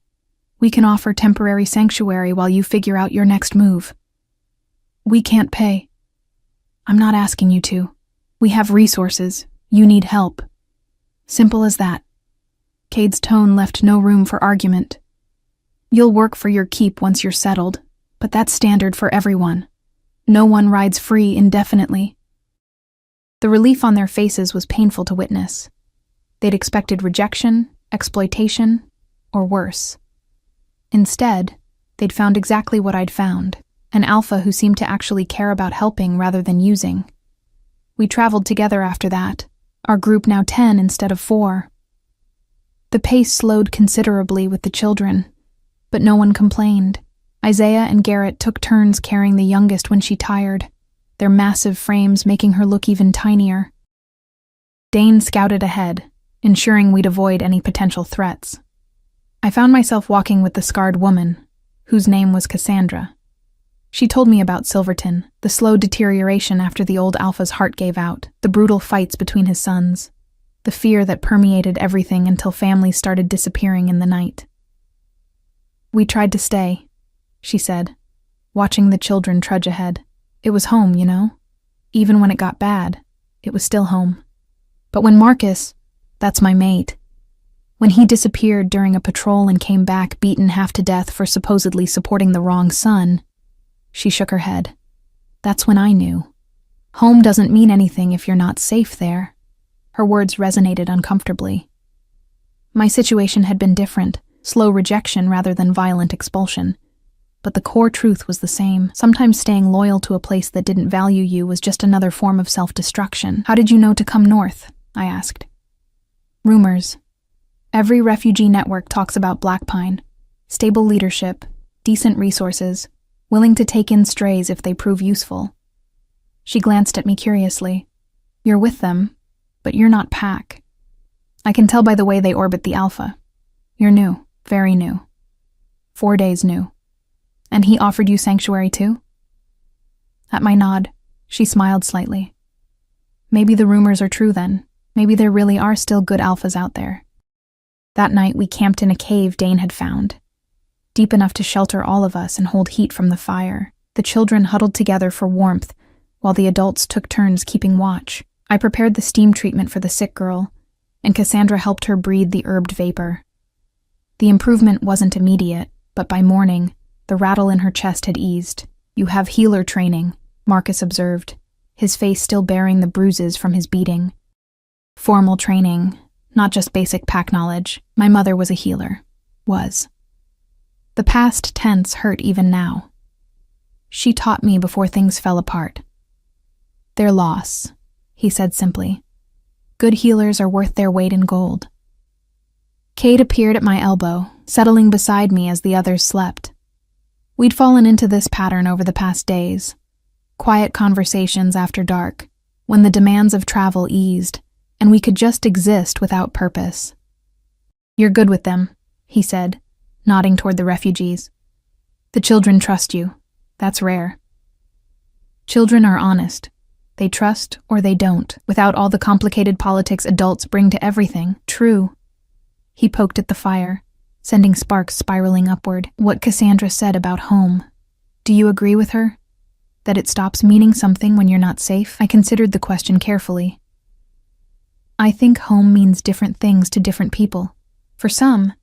We can offer temporary sanctuary while you figure out your next move." "We can't pay." "I'm not asking you to. We have resources. You need help. Simple as that." Cade's tone left no room for argument. "You'll work for your keep once you're settled, but that's standard for everyone. No one rides free indefinitely." The relief on their faces was painful to witness. They'd expected rejection, exploitation, or worse. Instead, they'd found exactly what I'd found, an alpha who seemed to actually care about helping rather than using. We traveled together after that, our group now 10 instead of 4. The pace slowed considerably with the children, but no one complained. Isaiah and Garrett took turns carrying the youngest when she tired, their massive frames making her look even tinier. Dane scouted ahead, ensuring we'd avoid any potential threats. I found myself walking with the scarred woman, whose name was Cassandra. She told me about Silverton, the slow deterioration after the old alpha's heart gave out, the brutal fights between his sons, the fear that permeated everything until families started disappearing in the night. "We tried to stay," she said, watching the children trudge ahead. "It was home, you know? Even when it got bad, it was still home. But when Marcus, that's my mate, when he disappeared during a patrol and came back beaten half to death for supposedly supporting the wrong son," she shook her head. "That's when I knew. Home doesn't mean anything if you're not safe there." Her words resonated uncomfortably. My situation had been different, slow rejection rather than violent expulsion. But the core truth was the same. Sometimes staying loyal to a place that didn't value you was just another form of self-destruction. "How did you know to come north?" I asked. "Rumors. Every refugee network talks about Black Pine. Stable leadership, decent resources, willing to take in strays if they prove useful." She glanced at me curiously. "You're with them, but you're not Pack. I can tell by the way they orbit the Alpha. You're new, very new. 4 days new. And he offered you sanctuary too?" At my nod, she smiled slightly. "Maybe the rumors are true then. Maybe there really are still good alphas out there." That night we camped in a cave Dane had found, deep enough to shelter all of us and hold heat from the fire. The children huddled together for warmth, while the adults took turns keeping watch. I prepared the steam treatment for the sick girl, and Cassandra helped her breathe the herbed vapor. The improvement wasn't immediate, but by morning, the rattle in her chest had eased. "You have healer training," Marcus observed, his face still bearing the bruises from his beating. "Formal training, not just basic Pack knowledge. My mother was a healer. Was. The past tense hurt even now. She taught me before things fell apart." "Their loss," he said simply. "Good healers are worth their weight in gold." Cade appeared at my elbow, settling beside me as the others slept. We'd fallen into this pattern over the past days. Quiet conversations after dark, when the demands of travel eased, and we could just exist without purpose. "You're good with them," he said, nodding toward the refugees. "The children trust you. That's rare." Children are honest. They trust or they don't, without all the complicated politics adults bring to everything. True. He poked at the fire, sending sparks spiraling upward. "What Cassandra said about home. Do you agree with her? That it stops meaning something when you're not safe?" I considered the question carefully. I think home means different things to different people. For some,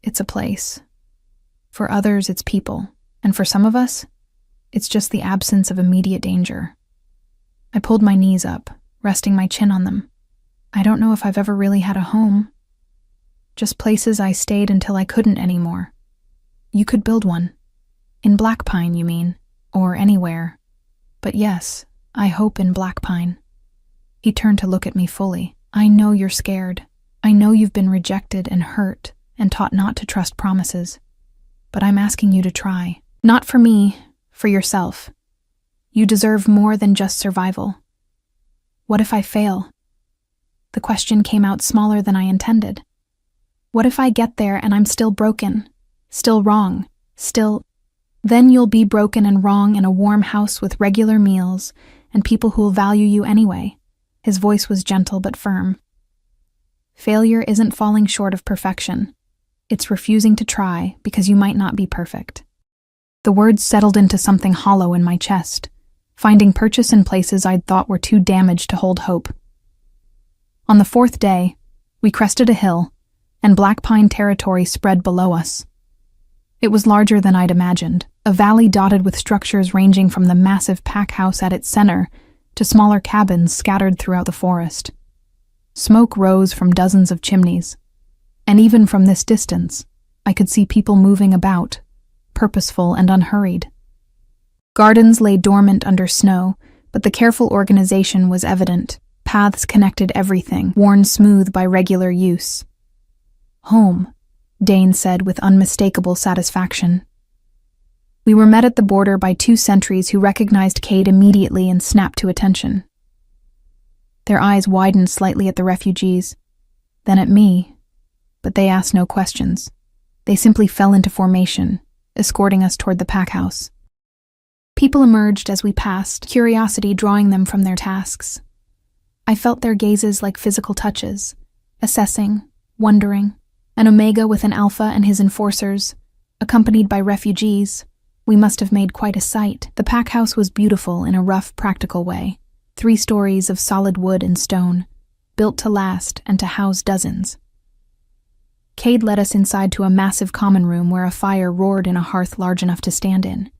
it's a place. For others, it's people. And for some of us, it's just the absence of immediate danger. I pulled my knees up, resting my chin on them. I don't know if I've ever really had a home. Just places I stayed until I couldn't anymore. You could build one. In Black Pine, you mean, or anywhere. But yes, I hope in Black Pine. He turned to look at me fully. "I know you're scared. I know you've been rejected and hurt and taught not to trust promises. But I'm asking you to try. Not for me, for yourself. You deserve more than just survival." What if I fail? The question came out smaller than I intended. What if I get there and I'm still broken, still wrong, still... Then you'll be broken and wrong in a warm house with regular meals and people who'll value you anyway. His voice was gentle but firm. Failure isn't falling short of perfection. It's refusing to try because you might not be perfect. The words settled into something hollow in my chest, finding purchase in places I'd thought were too damaged to hold hope. On the fourth day, we crested a hill, and Black Pine territory spread below us. It was larger than I'd imagined, a valley dotted with structures ranging from the massive pack house at its center to smaller cabins scattered throughout the forest. Smoke rose from dozens of chimneys, and even from this distance, I could see people moving about, purposeful and unhurried. Gardens lay dormant under snow, but the careful organization was evident. Paths connected everything, worn smooth by regular use. "Home," Dane said with unmistakable satisfaction. We were met at the border by two sentries who recognized Cade immediately and snapped to attention. Their eyes widened slightly at the refugees, then at me, but they asked no questions. They simply fell into formation, escorting us toward the pack house. People emerged as we passed, curiosity drawing them from their tasks. I felt their gazes like physical touches, assessing, wondering. An Omega with an Alpha and his enforcers, accompanied by refugees. We must have made quite a sight. The pack house was beautiful in a rough, practical way. 3 stories of solid wood and stone, built to last and to house dozens. Cade led us inside to a massive common room where a fire roared in a hearth large enough to stand in.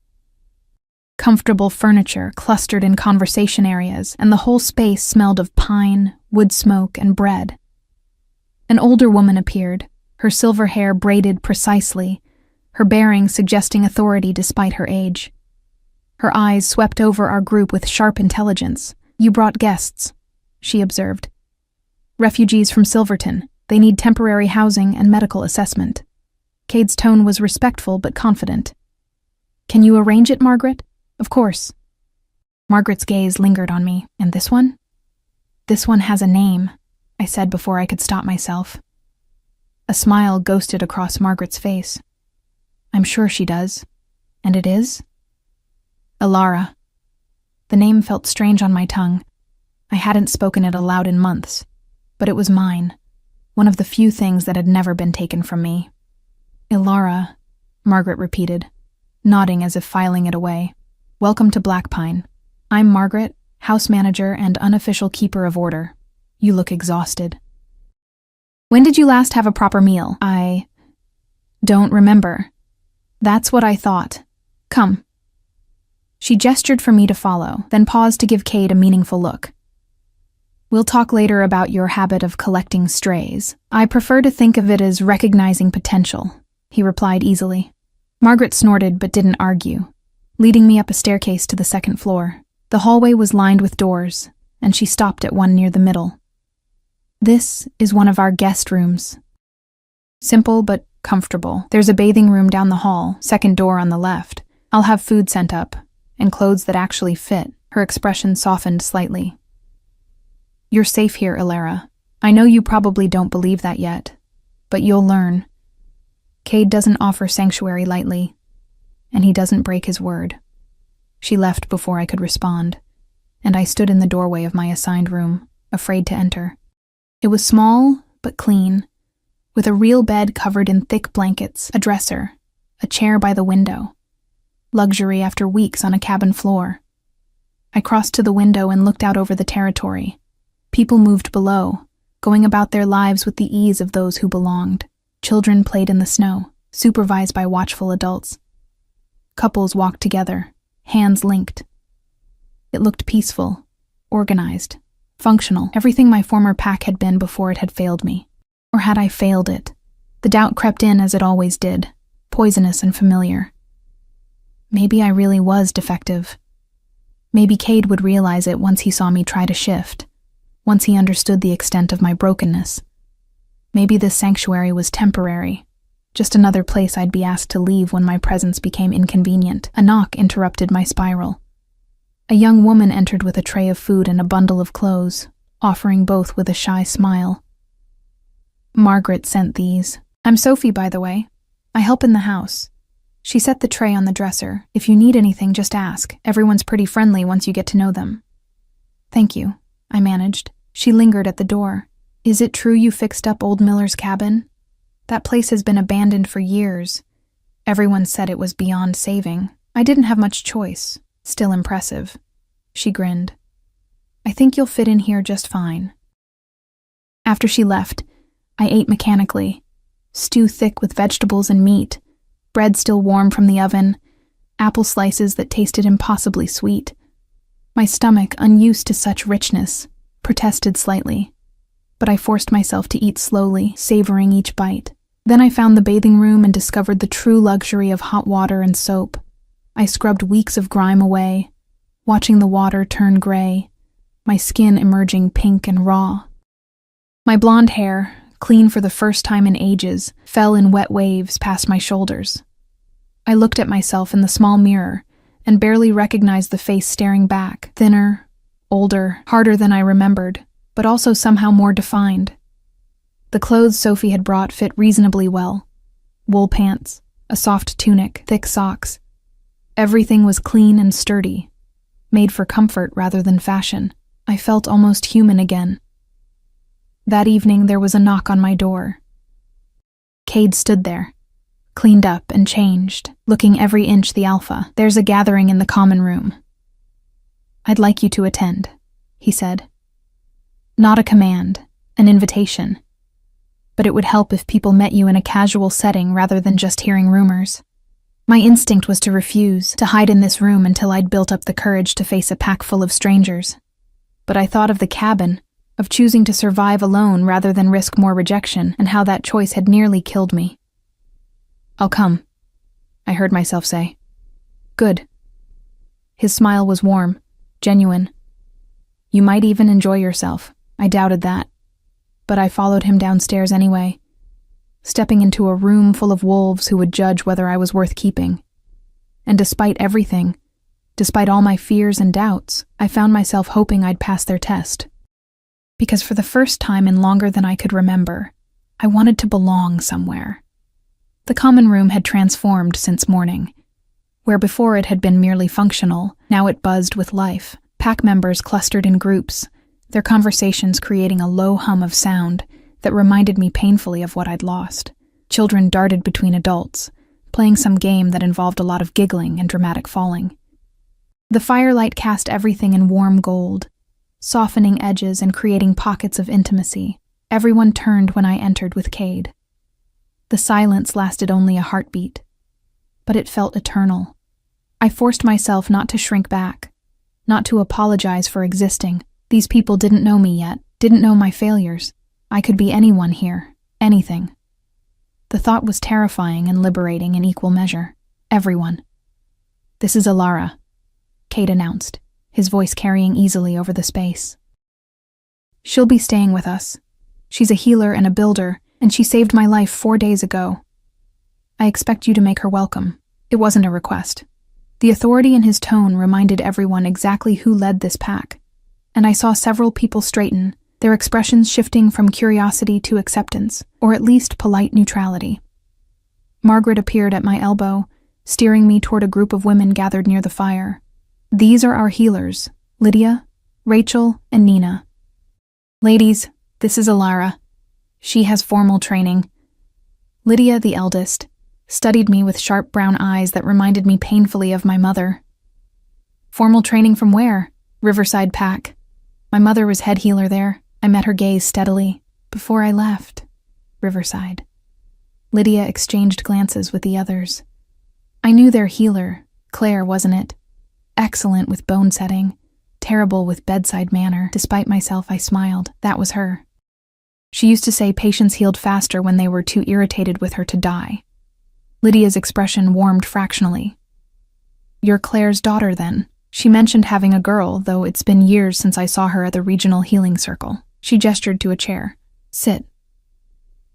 Comfortable furniture clustered in conversation areas, and the whole space smelled of pine, wood smoke, and bread. An older woman appeared, her silver hair braided precisely, her bearing suggesting authority despite her age. Her eyes swept over our group with sharp intelligence. "You brought guests," she observed. "Refugees from Silverton. They need temporary housing and medical assessment." Cade's tone was respectful but confident. "Can you arrange it, Margaret?" "Of course." Margaret's gaze lingered on me. "And this one?" "This one has a name," I said before I could stop myself. A smile ghosted across Margaret's face. "I'm sure she does. And it is?" "Elara." The name felt strange on my tongue. I hadn't spoken it aloud in months, but it was mine, one of the few things that had never been taken from me. "Elara," Margaret repeated, nodding as if filing it away. "Welcome to Black Pine. I'm Margaret, house manager and unofficial keeper of order. You look exhausted." "When did you last have a proper meal?" "I don't remember." "That's what I thought. Come." She gestured for me to follow, then paused to give Cade a meaningful look. "We'll talk later about your habit of collecting strays. I prefer to think of it as recognizing potential," he replied easily. Margaret snorted but didn't argue, leading me up a staircase to the second floor. The hallway was lined with doors, and she stopped at one near the middle. "This is one of our guest rooms." Simple but comfortable. There's a bathing room down the hall, second door on the left. I'll have food sent up, and clothes that actually fit. Her expression softened slightly. You're safe here, Ilara. I know you probably don't believe that yet, but you'll learn. Cade doesn't offer sanctuary lightly, and he doesn't break his word. She left before I could respond, and I stood in the doorway of my assigned room, afraid to enter. It was small but clean, with a real bed covered in thick blankets, a dresser, a chair by the window. Luxury after weeks on a cabin floor. I crossed to the window and looked out over the territory. People moved below, going about their lives with the ease of those who belonged. Children played in the snow, supervised by watchful adults. Couples walked together, hands linked. It looked peaceful, organized, functional, everything my former pack had been before it had failed me. Or had I failed it? The doubt crept in as it always did, poisonous and familiar. Maybe I really was defective. Maybe Cade would realize it once he saw me try to shift, once he understood the extent of my brokenness. Maybe this sanctuary was temporary, just another place I'd be asked to leave when my presence became inconvenient. A knock interrupted my spiral. A young woman entered with a tray of food and a bundle of clothes, offering both with a shy smile. Margaret sent these. I'm Sophie, by the way. I help in the house. She set the tray on the dresser. If you need anything, just ask. Everyone's pretty friendly once you get to know them. Thank you, I managed. She lingered at the door. Is it true you fixed up old Miller's cabin? That place has been abandoned for years. Everyone said it was beyond saving. I didn't have much choice. Still impressive. She grinned. I think you'll fit in here just fine. After she left, I ate mechanically. Stew thick with vegetables and meat, bread still warm from the oven, apple slices that tasted impossibly sweet. My stomach, unused to such richness, protested slightly, but I forced myself to eat slowly, savoring each bite. Then I found the bathing room and discovered the true luxury of hot water and soap. I scrubbed weeks of grime away, watching the water turn gray, my skin emerging pink and raw. My blonde hair, clean for the first time in ages, fell in wet waves past my shoulders. I looked at myself in the small mirror and barely recognized the face staring back, thinner, older, harder than I remembered, but also somehow more defined. The clothes Sophie had brought fit reasonably well. Wool pants, a soft tunic, thick socks. Everything was clean and sturdy, made for comfort rather than fashion. I felt almost human again. That evening there was a knock on my door. Cade stood there, cleaned up and changed, looking every inch the alpha. There's a gathering in the common room. I'd like you to attend, he said. Not a command, an invitation. But it would help if people met you in a casual setting rather than just hearing rumors. My instinct was to refuse, to hide in this room until I'd built up the courage to face a pack full of strangers. But I thought of the cabin, of choosing to survive alone rather than risk more rejection, and how that choice had nearly killed me. I'll come, I heard myself say. Good. His smile was warm, genuine. You might even enjoy yourself. I doubted that. But I followed him downstairs anyway, stepping into a room full of wolves who would judge whether I was worth keeping. And despite everything, despite all my fears and doubts, I found myself hoping I'd pass their test. Because for the first time in longer than I could remember, I wanted to belong somewhere. The common room had transformed since morning. Where before it had been merely functional, now it buzzed with life. Pack members clustered in groups, their conversations creating a low hum of sound that reminded me painfully of what I'd lost. Children darted between adults, playing some game that involved a lot of giggling and dramatic falling. The firelight cast everything in warm gold, softening edges and creating pockets of intimacy. Everyone turned when I entered with Cade. The silence lasted only a heartbeat, but it felt eternal. I forced myself not to shrink back, not to apologize for existing. These people didn't know me yet, didn't know my failures. I could be anyone here, anything. The thought was terrifying and liberating in equal measure. Everyone. This is Ilara, Cade announced, his voice carrying easily over the space. She'll be staying with us. She's a healer and a builder, and she saved my life 4 days ago. I expect you to make her welcome. It wasn't a request. The authority in his tone reminded everyone exactly who led this pack, and I saw several people straighten, their expressions shifting from curiosity to acceptance, or at least polite neutrality. Margaret appeared at my elbow, steering me toward a group of women gathered near the fire. These are our healers, Lydia, Rachel, and Nina. Ladies, this is Alara. She has formal training. Lydia, the eldest, studied me with sharp brown eyes that reminded me painfully of my mother. Formal training from where? Riverside Pack. My mother was head healer there. I met her gaze steadily. Before I left. Riverside. Lydia exchanged glances with the others. I knew their healer, Claire, wasn't it? Excellent with bone setting, terrible with bedside manner. Despite myself, I smiled. That was her. She used to say patients healed faster when they were too irritated with her to die. Lydia's expression warmed fractionally. You're Claire's daughter, then? She mentioned having a girl, though it's been years since I saw her at the regional healing circle. She gestured to a chair. Sit.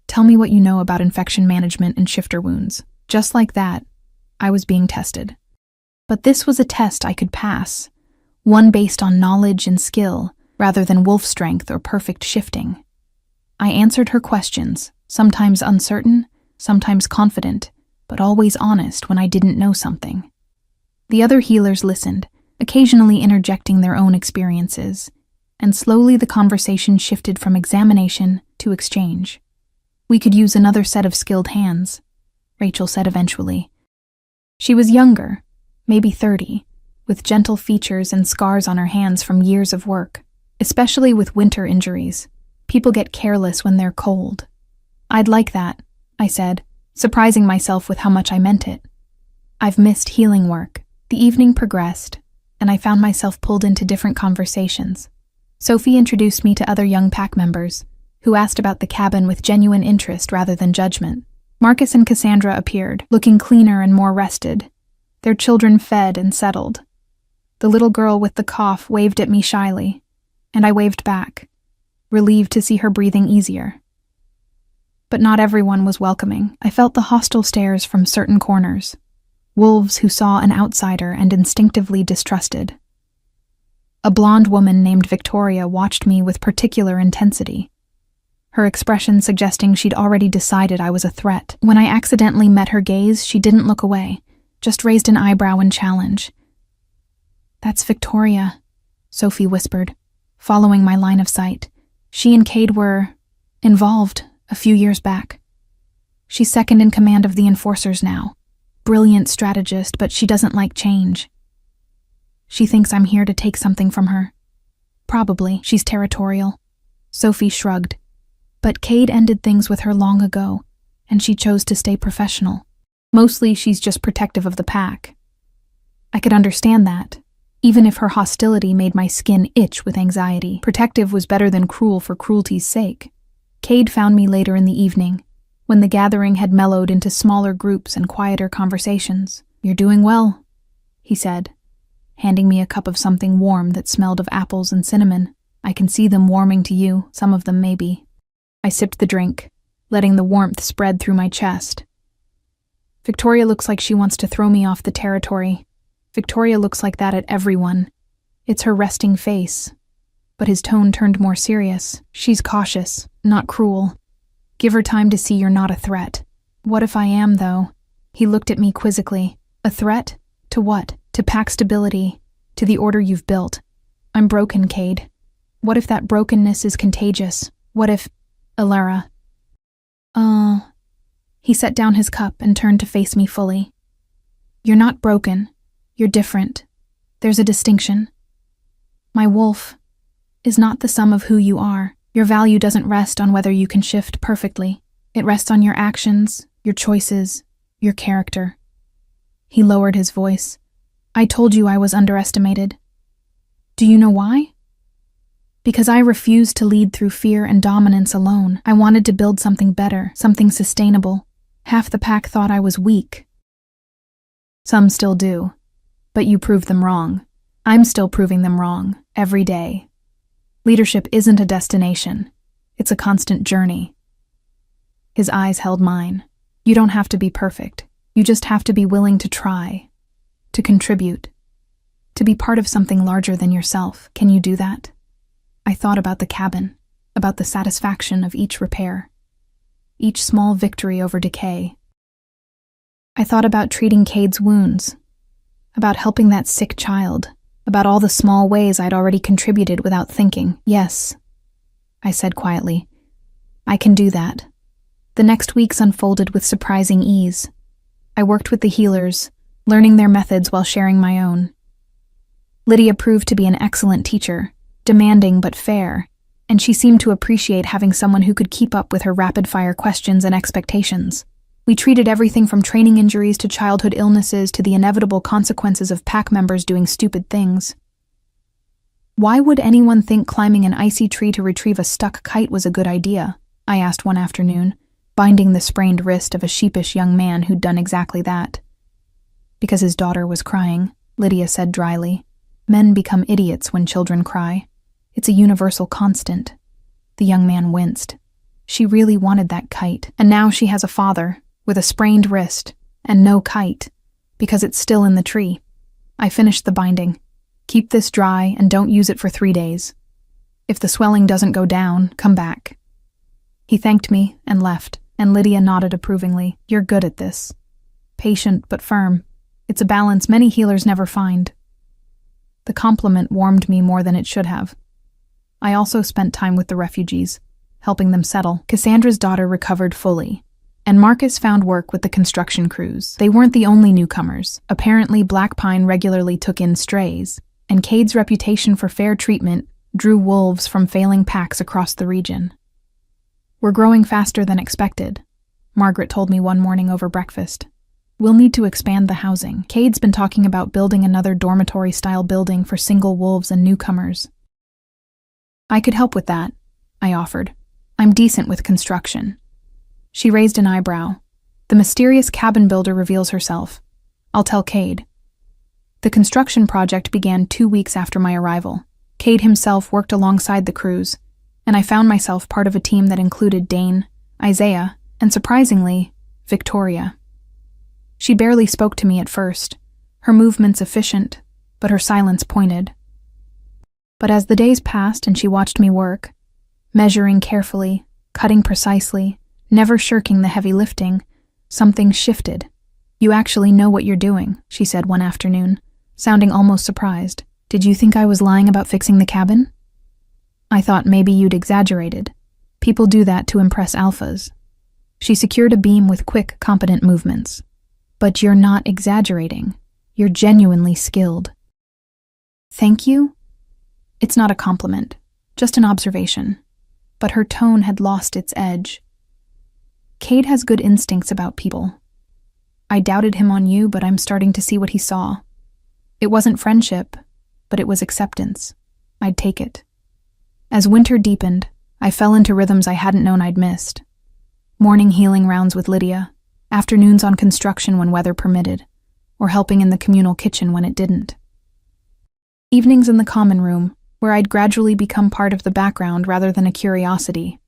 Tell me what you know about infection management and shifter wounds. Just like that, I was being tested. But this was a test I could pass, one based on knowledge and skill, rather than wolf strength or perfect shifting. I answered her questions, sometimes uncertain, sometimes confident, but always honest when I didn't know something. The other healers listened, occasionally interjecting their own experiences, and slowly the conversation shifted from examination to exchange. We could use another set of skilled hands, Rachel said eventually. She was younger, maybe 30, with gentle features and scars on her hands from years of work, especially with winter injuries. People get careless when they're cold. I'd like that, I said, surprising myself with how much I meant it. I've missed healing work. The evening progressed, and I found myself pulled into different conversations. Sophie introduced me to other young pack members, who asked about the cabin with genuine interest rather than judgment. Marcus and Cassandra appeared, looking cleaner and more rested, their children fed and settled. The little girl with the cough waved at me shyly, and I waved back, relieved to see her breathing easier. But not everyone was welcoming. I felt the hostile stares from certain corners, wolves who saw an outsider and instinctively distrusted. A blonde woman named Victoria watched me with particular intensity, her expression suggesting she'd already decided I was a threat. When I accidentally met her gaze, she didn't look away, just raised an eyebrow in challenge. That's Victoria, Sophie whispered, following my line of sight. She and Cade were involved a few years back. She's second in command of the enforcers now. Brilliant strategist, but she doesn't like change. She thinks I'm here to take something from her. Probably. She's territorial. Sophie shrugged. But Cade ended things with her long ago, and she chose to stay professional. Mostly she's just protective of the pack. I could understand that, even if her hostility made my skin itch with anxiety. Protective was better than cruel for cruelty's sake. Cade found me later in the evening, when the gathering had mellowed into smaller groups and quieter conversations. You're doing well, he said, handing me a cup of something warm that smelled of apples and cinnamon. I can see them warming to you, some of them maybe. I sipped the drink, letting the warmth spread through my chest. Victoria looks like she wants to throw me off the territory. Victoria looks like that at everyone. It's her resting face. But his tone turned more serious. She's cautious, not cruel. Give her time to see you're not a threat. What if I am, though? He looked at me quizzically. A threat? To what? To pack stability. To the order you've built. I'm broken, Cade. What if that brokenness is contagious? What if... Alara. He set down his cup and turned to face me fully. You're not broken. You're different. There's a distinction. My wolf is not the sum of who you are. Your value doesn't rest on whether you can shift perfectly. It rests on your actions, your choices, your character. He lowered his voice. I told you I was underestimated. Do you know why? Because I refused to lead through fear and dominance alone. I wanted to build something better, something sustainable. Half the pack thought I was weak. Some still do, but you proved them wrong. I'm still proving them wrong, every day. Leadership isn't a destination. It's a constant journey. His eyes held mine. You don't have to be perfect. You just have to be willing to try, to contribute, to be part of something larger than yourself. Can you do that? I thought about the cabin, about the satisfaction of each repair, each small victory over decay. I thought about treating Cade's wounds, about helping that sick child, about all the small ways I'd already contributed without thinking. Yes, I said quietly, I can do that. The next weeks unfolded with surprising ease. I worked with the healers, learning their methods while sharing my own. Lydia proved to be an excellent teacher, demanding but fair, and she seemed to appreciate having someone who could keep up with her rapid-fire questions and expectations. We treated everything from training injuries to childhood illnesses to the inevitable consequences of pack members doing stupid things. Why would anyone think climbing an icy tree to retrieve a stuck kite was a good idea? I asked one afternoon, binding the sprained wrist of a sheepish young man who'd done exactly that. Because his daughter was crying, Lydia said dryly. Men become idiots when children cry. It's a universal constant. The young man winced. She really wanted that kite, and now she has a father, with a sprained wrist, and no kite, because it's still in the tree. I finished the binding. Keep this dry and don't use it for 3 days. If the swelling doesn't go down, come back. He thanked me and left, and Lydia nodded approvingly. You're good at this. Patient but firm. It's a balance many healers never find. The compliment warmed me more than it should have. I also spent time with the refugees, helping them settle. Cassandra's daughter recovered fully, and Marcus found work with the construction crews. They weren't the only newcomers. Apparently, Black Pine regularly took in strays, and Cade's reputation for fair treatment drew wolves from failing packs across the region. We're growing faster than expected, Margaret told me one morning over breakfast. We'll need to expand the housing. Cade's been talking about building another dormitory-style building for single wolves and newcomers. I could help with that, I offered. I'm decent with construction. She raised an eyebrow. The mysterious cabin builder reveals herself. I'll tell Cade. The construction project began 2 weeks after my arrival. Cade himself worked alongside the crews, and I found myself part of a team that included Dane, Isaiah, and surprisingly, Victoria. She barely spoke to me at first, her movements efficient, but her silence pointed. But as the days passed and she watched me work, measuring carefully, cutting precisely, never shirking the heavy lifting, something shifted. You actually know what you're doing, she said one afternoon, sounding almost surprised. Did you think I was lying about fixing the cabin? I thought maybe you'd exaggerated. People do that to impress alphas. She secured a beam with quick, competent movements. But you're not exaggerating. You're genuinely skilled. Thank you? It's not a compliment, just an observation. But her tone had lost its edge. Cade has good instincts about people. I doubted him on you, but I'm starting to see what he saw. It wasn't friendship, but it was acceptance. I'd take it. As winter deepened, I fell into rhythms I hadn't known I'd missed. Morning healing rounds with Lydia, afternoons on construction when weather permitted, or helping in the communal kitchen when it didn't. Evenings in the common room, where I'd gradually become part of the background rather than a curiosity.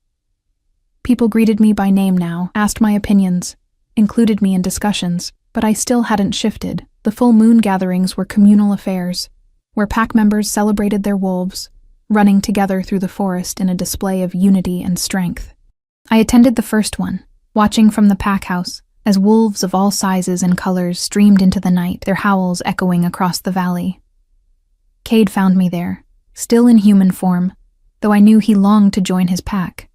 People greeted me by name now, asked my opinions, included me in discussions, but I still hadn't shifted. The full moon gatherings were communal affairs, where pack members celebrated their wolves, running together through the forest in a display of unity and strength. I attended the first one, watching from the pack house, as wolves of all sizes and colors streamed into the night, their howls echoing across the valley. Cade found me there, still in human form, though I knew he longed to join his pack.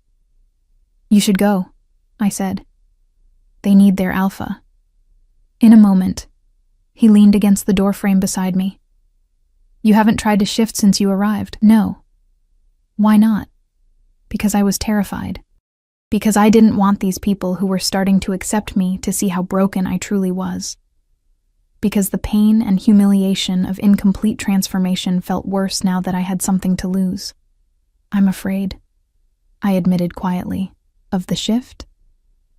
You should go, I said. They need their alpha. In a moment, he leaned against the doorframe beside me. You haven't tried to shift since you arrived? No. Why not? Because I was terrified. Because I didn't want these people who were starting to accept me to see how broken I truly was. Because the pain and humiliation of incomplete transformation felt worse now that I had something to lose. I'm afraid, I admitted quietly, of the shift,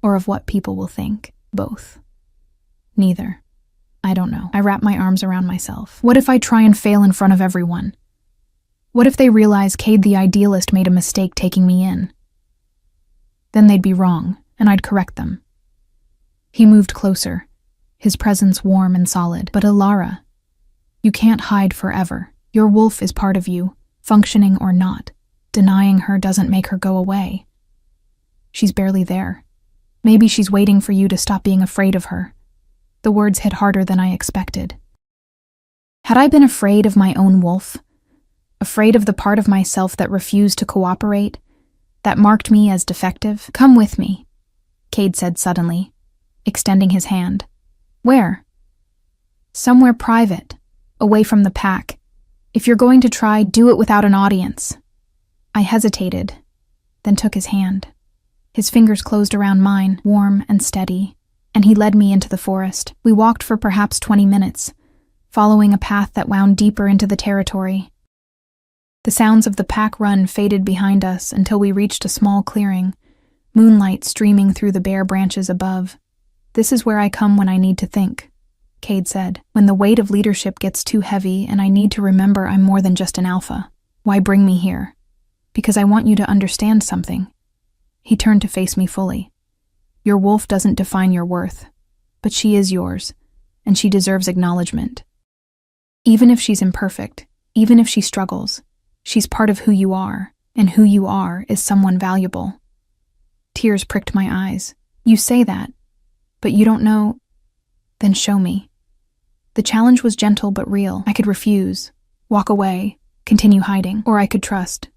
or of what people will think. Both. Neither. I don't know. I wrap my arms around myself. What if I try and fail in front of everyone? What if they realize Cade the idealist made a mistake taking me in? Then they'd be wrong, and I'd correct them. He moved closer, his presence warm and solid. But Alara, you can't hide forever. Your wolf is part of you, functioning or not. Denying her doesn't make her go away. She's barely there. Maybe she's waiting for you to stop being afraid of her. The words hit harder than I expected. Had I been afraid of my own wolf? Afraid of the part of myself that refused to cooperate? That marked me as defective? Come with me, Cade said suddenly, extending his hand. Where? Somewhere private, away from the pack. If you're going to try, do it without an audience. I hesitated, then took his hand. His fingers closed around mine, warm and steady, and he led me into the forest. We walked for perhaps 20 minutes, following a path that wound deeper into the territory. The sounds of the pack run faded behind us until we reached a small clearing, moonlight streaming through the bare branches above. This is where I come when I need to think, Cade said. When the weight of leadership gets too heavy and I need to remember I'm more than just an alpha. Why bring me here? Because I want you to understand something. He turned to face me fully. Your wolf doesn't define your worth, but she is yours, and she deserves acknowledgement. Even if she's imperfect, even if she struggles, she's part of who you are, and who you are is someone valuable. Tears pricked my eyes. You say that, but you don't know. Then show me. The challenge was gentle but real. I could refuse, walk away, continue hiding, or I could trust.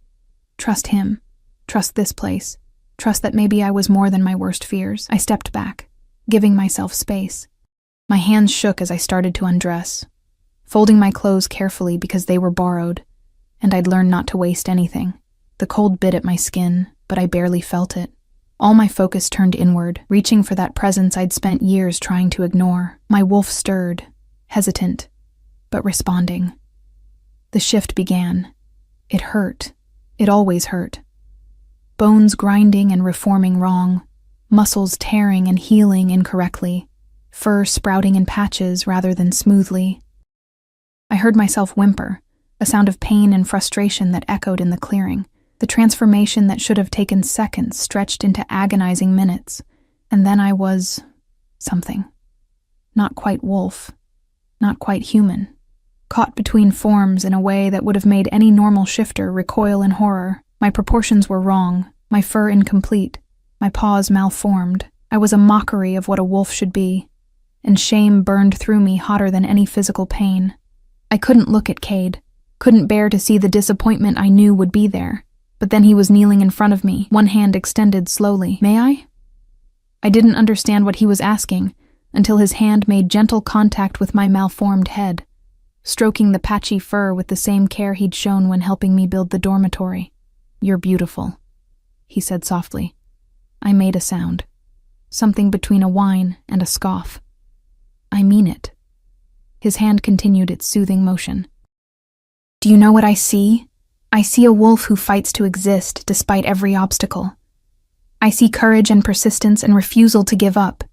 Trust him. Trust this place. Trust that maybe I was more than my worst fears. I stepped back, giving myself space. My hands shook as I started to undress, folding my clothes carefully because they were borrowed, and I'd learned not to waste anything. The cold bit at my skin, but I barely felt it. All my focus turned inward, reaching for that presence I'd spent years trying to ignore. My wolf stirred, hesitant, but responding. The shift began. It hurt. It always hurt. Bones grinding and reforming wrong, muscles tearing and healing incorrectly, fur sprouting in patches rather than smoothly. I heard myself whimper, a sound of pain and frustration that echoed in the clearing. The transformation that should have taken seconds stretched into agonizing minutes, and then I was something. Not quite wolf, not quite human, caught between forms in a way that would have made any normal shifter recoil in horror. My proportions were wrong, my fur incomplete, my paws malformed. I was a mockery of what a wolf should be, and shame burned through me hotter than any physical pain. I couldn't look at Cade, couldn't bear to see the disappointment I knew would be there. But then he was kneeling in front of me, one hand extended slowly. May I? I didn't understand what he was asking until his hand made gentle contact with my malformed head, stroking the patchy fur with the same care he'd shown when helping me build the dormitory. You're beautiful, he said softly. I made a sound, something between a whine and a scoff. I mean it. His hand continued its soothing motion. Do you know what I see? I see a wolf who fights to exist despite every obstacle. I see courage and persistence and refusal to give up,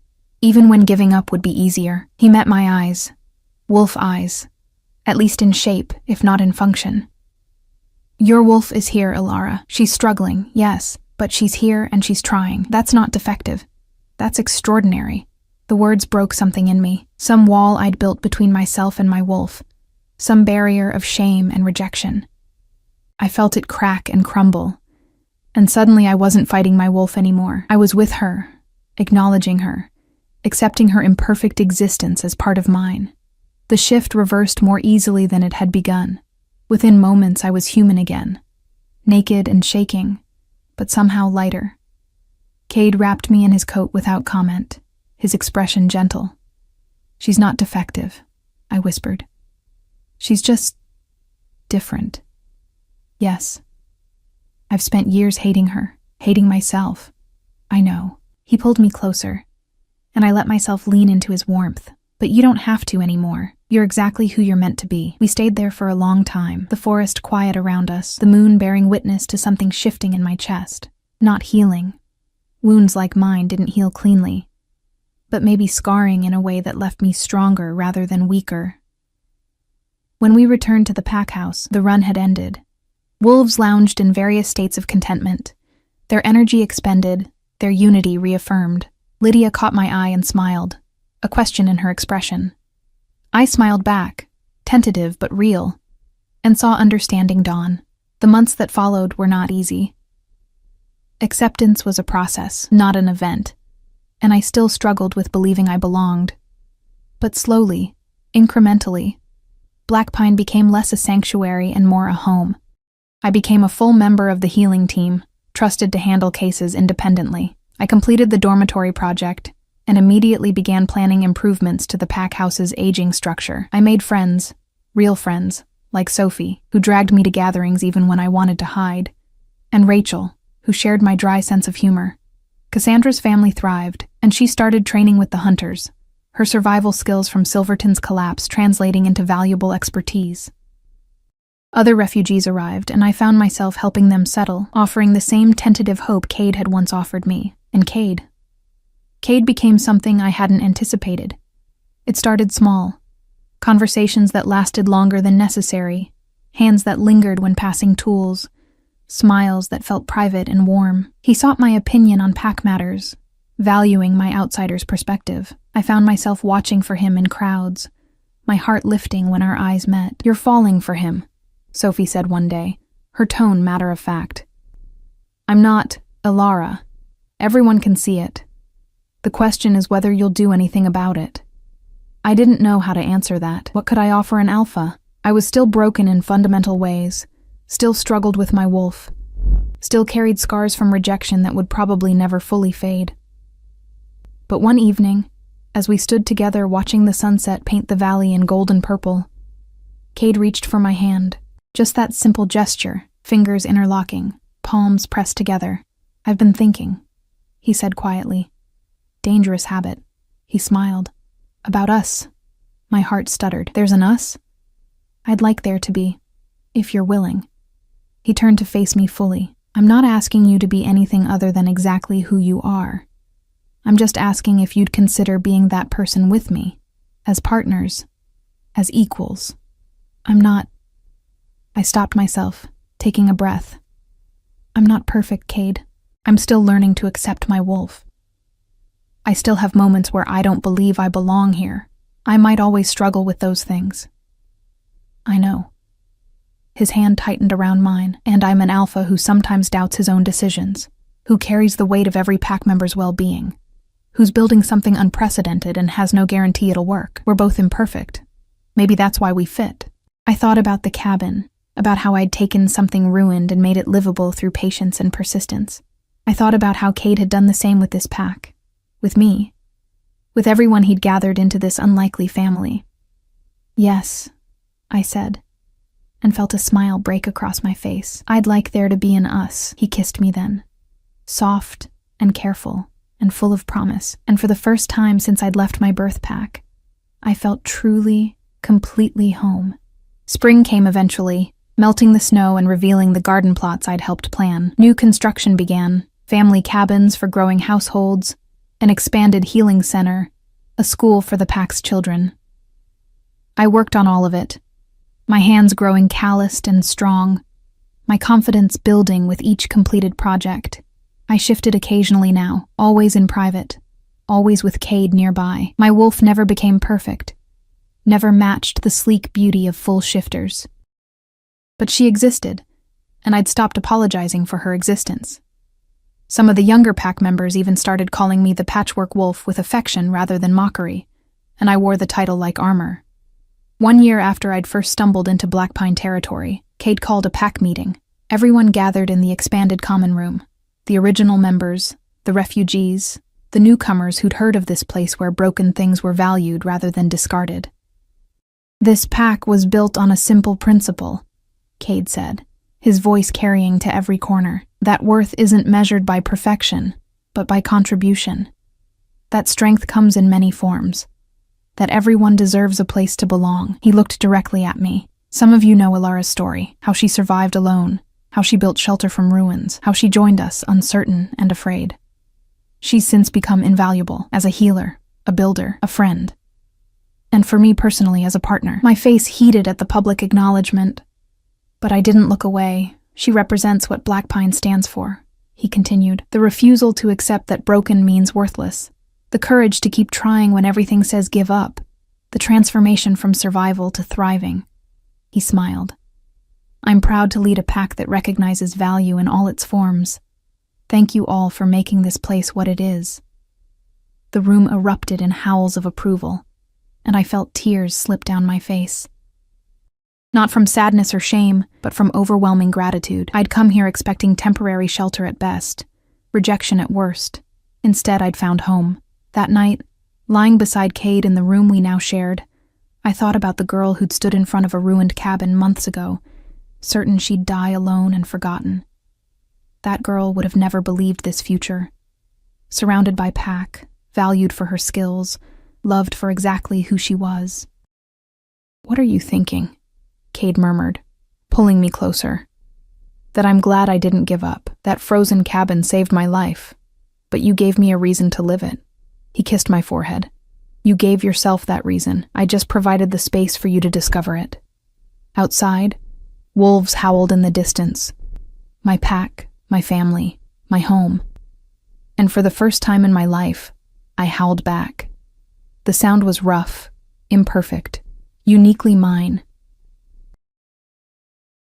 even when giving up would be easier. He met my eyes. Wolf eyes. At least in shape, if not in function. Your wolf is here, Alara. She's struggling, yes, but she's here and she's trying. That's not defective. That's extraordinary. The words broke something in me, some wall I'd built between myself and my wolf, some barrier of shame and rejection. I felt it crack and crumble, and suddenly I wasn't fighting my wolf anymore. I was with her, acknowledging her, accepting her imperfect existence as part of mine. The shift reversed more easily than it had begun. Within moments I was human again, naked and shaking, but somehow lighter. Cade wrapped me in his coat without comment, his expression gentle. She's not defective, I whispered. She's just different. Yes. I've spent years hating her, hating myself. I know. He pulled me closer, and I let myself lean into his warmth. But you don't have to anymore. You're exactly who you're meant to be. We stayed there for a long time, the forest quiet around us, the moon bearing witness to something shifting in my chest. Not healing. Wounds like mine didn't heal cleanly, but maybe scarring in a way that left me stronger rather than weaker. When we returned to the pack house, the run had ended. Wolves lounged in various states of contentment, their energy expended, their unity reaffirmed. Lydia caught my eye and smiled, a question in her expression. I smiled back, tentative but real, and saw understanding dawn. The months that followed were not easy. Acceptance was a process, not an event, and I still struggled with believing I belonged. But slowly, incrementally, Black Pine became less a sanctuary and more a home. I became a full member of the healing team, trusted to handle cases independently. I completed the dormitory project and immediately began planning improvements to the pack house's aging structure. I made friends, real friends, like Sophie, who dragged me to gatherings even when I wanted to hide, and Rachel, who shared my dry sense of humor. Cassandra's family thrived, and she started training with the hunters, her survival skills from Silverton's collapse translating into valuable expertise. Other refugees arrived, and I found myself helping them settle, offering the same tentative hope Cade had once offered me. And Cade became something I hadn't anticipated. It started small. Conversations that lasted longer than necessary, hands that lingered when passing tools, smiles that felt private and warm. He sought my opinion on pack matters, valuing my outsider's perspective. I found myself watching for him in crowds, my heart lifting when our eyes met. "You're falling for him," Sophie said one day, her tone matter of fact. "I'm not, Ilara. Everyone can see it. The question is whether you'll do anything about it." I didn't know how to answer that. What could I offer an alpha? I was still broken in fundamental ways, still struggled with my wolf, still carried scars from rejection that would probably never fully fade. But one evening, as we stood together watching the sunset paint the valley in golden purple, Cade reached for my hand. Just that simple gesture, fingers interlocking, palms pressed together. "I've been thinking," he said quietly. "Dangerous habit." He smiled. "About us." My heart stuttered. "There's an us?" "I'd like there to be, if you're willing." He turned to face me fully. "I'm not asking you to be anything other than exactly who you are. I'm just asking if you'd consider being that person with me, as partners, as equals. I'm not..." I stopped myself, taking a breath. "I'm not perfect, Cade. I'm still learning to accept my wolf. I still have moments where I don't believe I belong here. I might always struggle with those things." "I know." His hand tightened around mine, "And I'm an alpha who sometimes doubts his own decisions, who carries the weight of every pack member's well-being, who's building something unprecedented and has no guarantee it'll work. We're both imperfect. Maybe that's why we fit." I thought about the cabin, about how I'd taken something ruined and made it livable through patience and persistence. I thought about how Cade had done the same with this pack, with me, with everyone he'd gathered into this unlikely family. "Yes," I said, and felt a smile break across my face. "I'd like there to be an us." He kissed me then, soft and careful and full of promise, and for the first time since I'd left my birth pack, I felt truly, completely home. Spring came eventually, melting the snow and revealing the garden plots I'd helped plan. New construction began, family cabins for growing households, an expanded healing center, a school for the pack's children. I worked on all of it, my hands growing calloused and strong, my confidence building with each completed project. I shifted occasionally now, always in private, always with Cade nearby. My wolf never became perfect, never matched the sleek beauty of full shifters. But she existed, and I'd stopped apologizing for her existence. Some of the younger pack members even started calling me the patchwork wolf with affection rather than mockery, and I wore the title like armor. 1 year after I'd first stumbled into Black Pine territory, Cade called a pack meeting. Everyone gathered in the expanded common room. The original members, the refugees, the newcomers who'd heard of this place where broken things were valued rather than discarded. "This pack was built on a simple principle," Cade said, his voice carrying to every corner. "That worth isn't measured by perfection, but by contribution. That strength comes in many forms. That everyone deserves a place to belong." He looked directly at me. "Some of you know Ilara's story, how she survived alone, how she built shelter from ruins, how she joined us, uncertain and afraid. She's since become invaluable as a healer, a builder, a friend. And for me personally as a partner." My face heated at the public acknowledgement, but I didn't look away. "She represents what Black Pine stands for," he continued. The refusal to accept that broken means worthless. The courage to keep trying when everything says give up. The transformation from survival to thriving. He smiled. I'm proud to lead a pack that recognizes value in all its forms. Thank you all for making this place what it is. The room erupted in howls of approval, and I felt tears slip down my face. Not from sadness or shame, but from overwhelming gratitude. I'd come here expecting temporary shelter at best, rejection at worst. Instead, I'd found home. That night, lying beside Cade in the room we now shared, I thought about the girl who'd stood in front of a ruined cabin months ago, certain she'd die alone and forgotten. That girl would have never believed this future. Surrounded by pack, valued for her skills, loved for exactly who she was. What are you thinking? Cade murmured, pulling me closer. That I'm glad I didn't give up. That frozen cabin saved my life. But you gave me a reason to live it. He kissed my forehead. You gave yourself that reason. I just provided the space for you to discover it. Outside, wolves howled in the distance. My pack, my family, my home. And for the first time in my life, I howled back. The sound was rough, imperfect, uniquely mine.